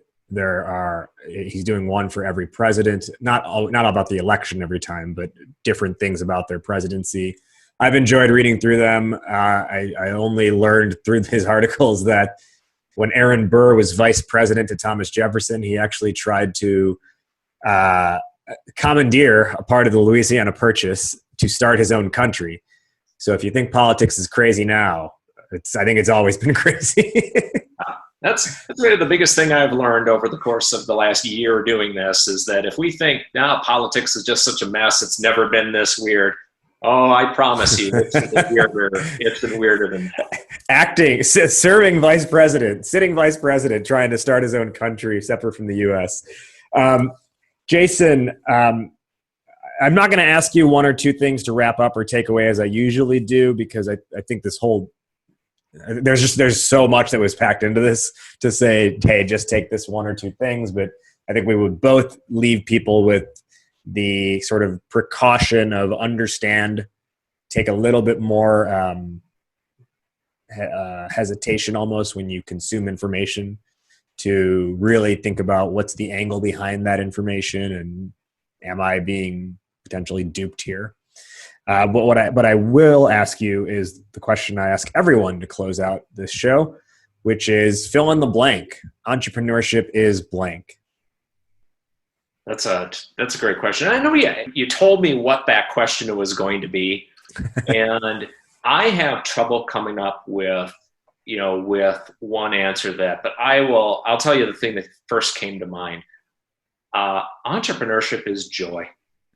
he's doing one for every president, not about the election every time, but different things about their presidency. I've enjoyed reading through them. I only learned through his articles that when Aaron Burr was vice president to Thomas Jefferson, he actually tried to commandeer a part of the Louisiana Purchase to start his own country. So if you think politics is crazy now, I think it's always been crazy. That's really the biggest thing I've learned over the course of the last year doing this is that if we think now politics is just such a mess, it's never been this weird. Oh, I promise you, it's been weirder. It's been weirder than that. Serving vice president, sitting vice president, trying to start his own country separate from the U.S. Jason, I'm not going to ask you one or two things to wrap up or take away as I usually do, because I think there's so much that was packed into this to say, hey, just take this one or two things. But I think we would both leave people with the sort of precaution of take a little bit more hesitation almost when you consume information, to really think about what's the angle behind that information and am I being potentially duped here? But what I will ask you is the question I ask everyone to close out this show, which is fill in the blank. Entrepreneurship is blank. That's a great question. I know you told me what that question was going to be, and I have trouble coming up with one answer to that. But I'll tell you the thing that first came to mind. Entrepreneurship is joy.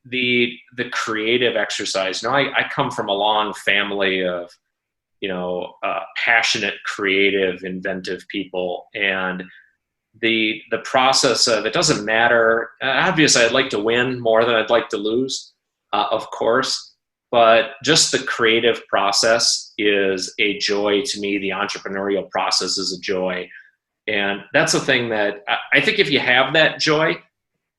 The creative exercise. Now, I come from a long family of passionate, creative, inventive people, and the process of it doesn't matter. Obviously, I'd like to win more than I'd like to lose, of course, but just the creative process is a joy to me. The entrepreneurial process is a joy, and that's the thing that I think if you have that joy,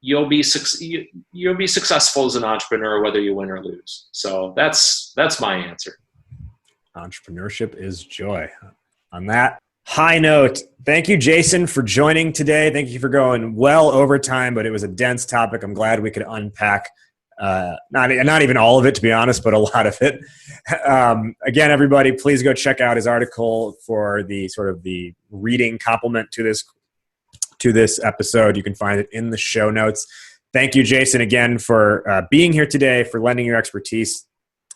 you'll be successful as an entrepreneur, whether you win or lose. So that's my answer. Entrepreneurship is joy. On that high note, thank you, Jason, for joining today. Thank you for going well over time, but it was a dense topic. I'm glad we could unpack not even all of it, to be honest, but a lot of it. Again, everybody, please go check out his article for the sort of the reading complement to this episode. You can find it in the show notes. Thank you, Jason, again for being here today, for lending your expertise,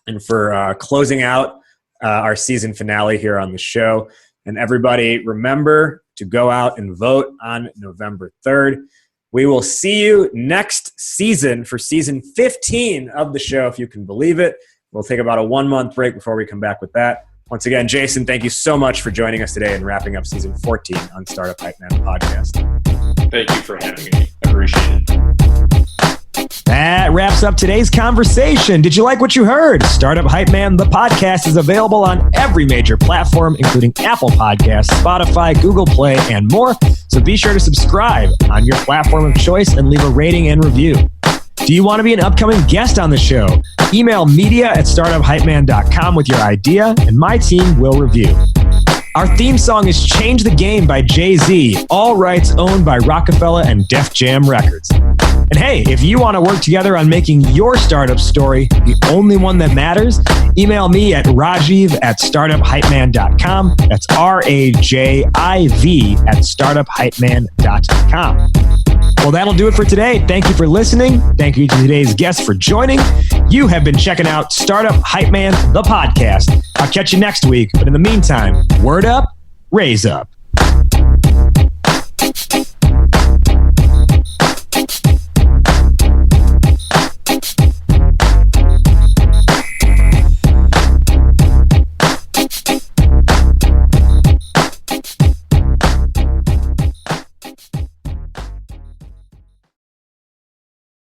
and for closing out our season finale here on the show. And everybody, remember to go out and vote on November 3rd. We will see you next season for season 15 of the show, if you can believe it. We'll take about a 1-month break before we come back with that. Once again, Jason, thank you so much for joining us today and wrapping up season 14 on Startup Hype Man podcast. Thank you for having me. I appreciate it. That wraps up today's conversation. Did you like what you heard? Startup Hype Man, the podcast, is available on every major platform, including Apple Podcasts, Spotify, Google Play, and more. So be sure to subscribe on your platform of choice and leave a rating and review. Do you want to be an upcoming guest on the show? Email media@startuphypeman.com with your idea, and my team will review. Our theme song is Change the Game by Jay-Z, all rights owned by Rockefeller and Def Jam Records. And hey, if you want to work together on making your startup story the only one that matters, email me at rajiv@startuphypeman.com. That's RAJIV@startuphypeman.com. Well, that'll do it for today. Thank you for listening. Thank you to today's guests for joining. You have been checking out Startup Hype Man, the podcast. I'll catch you next week. But in the meantime, word up, raise up.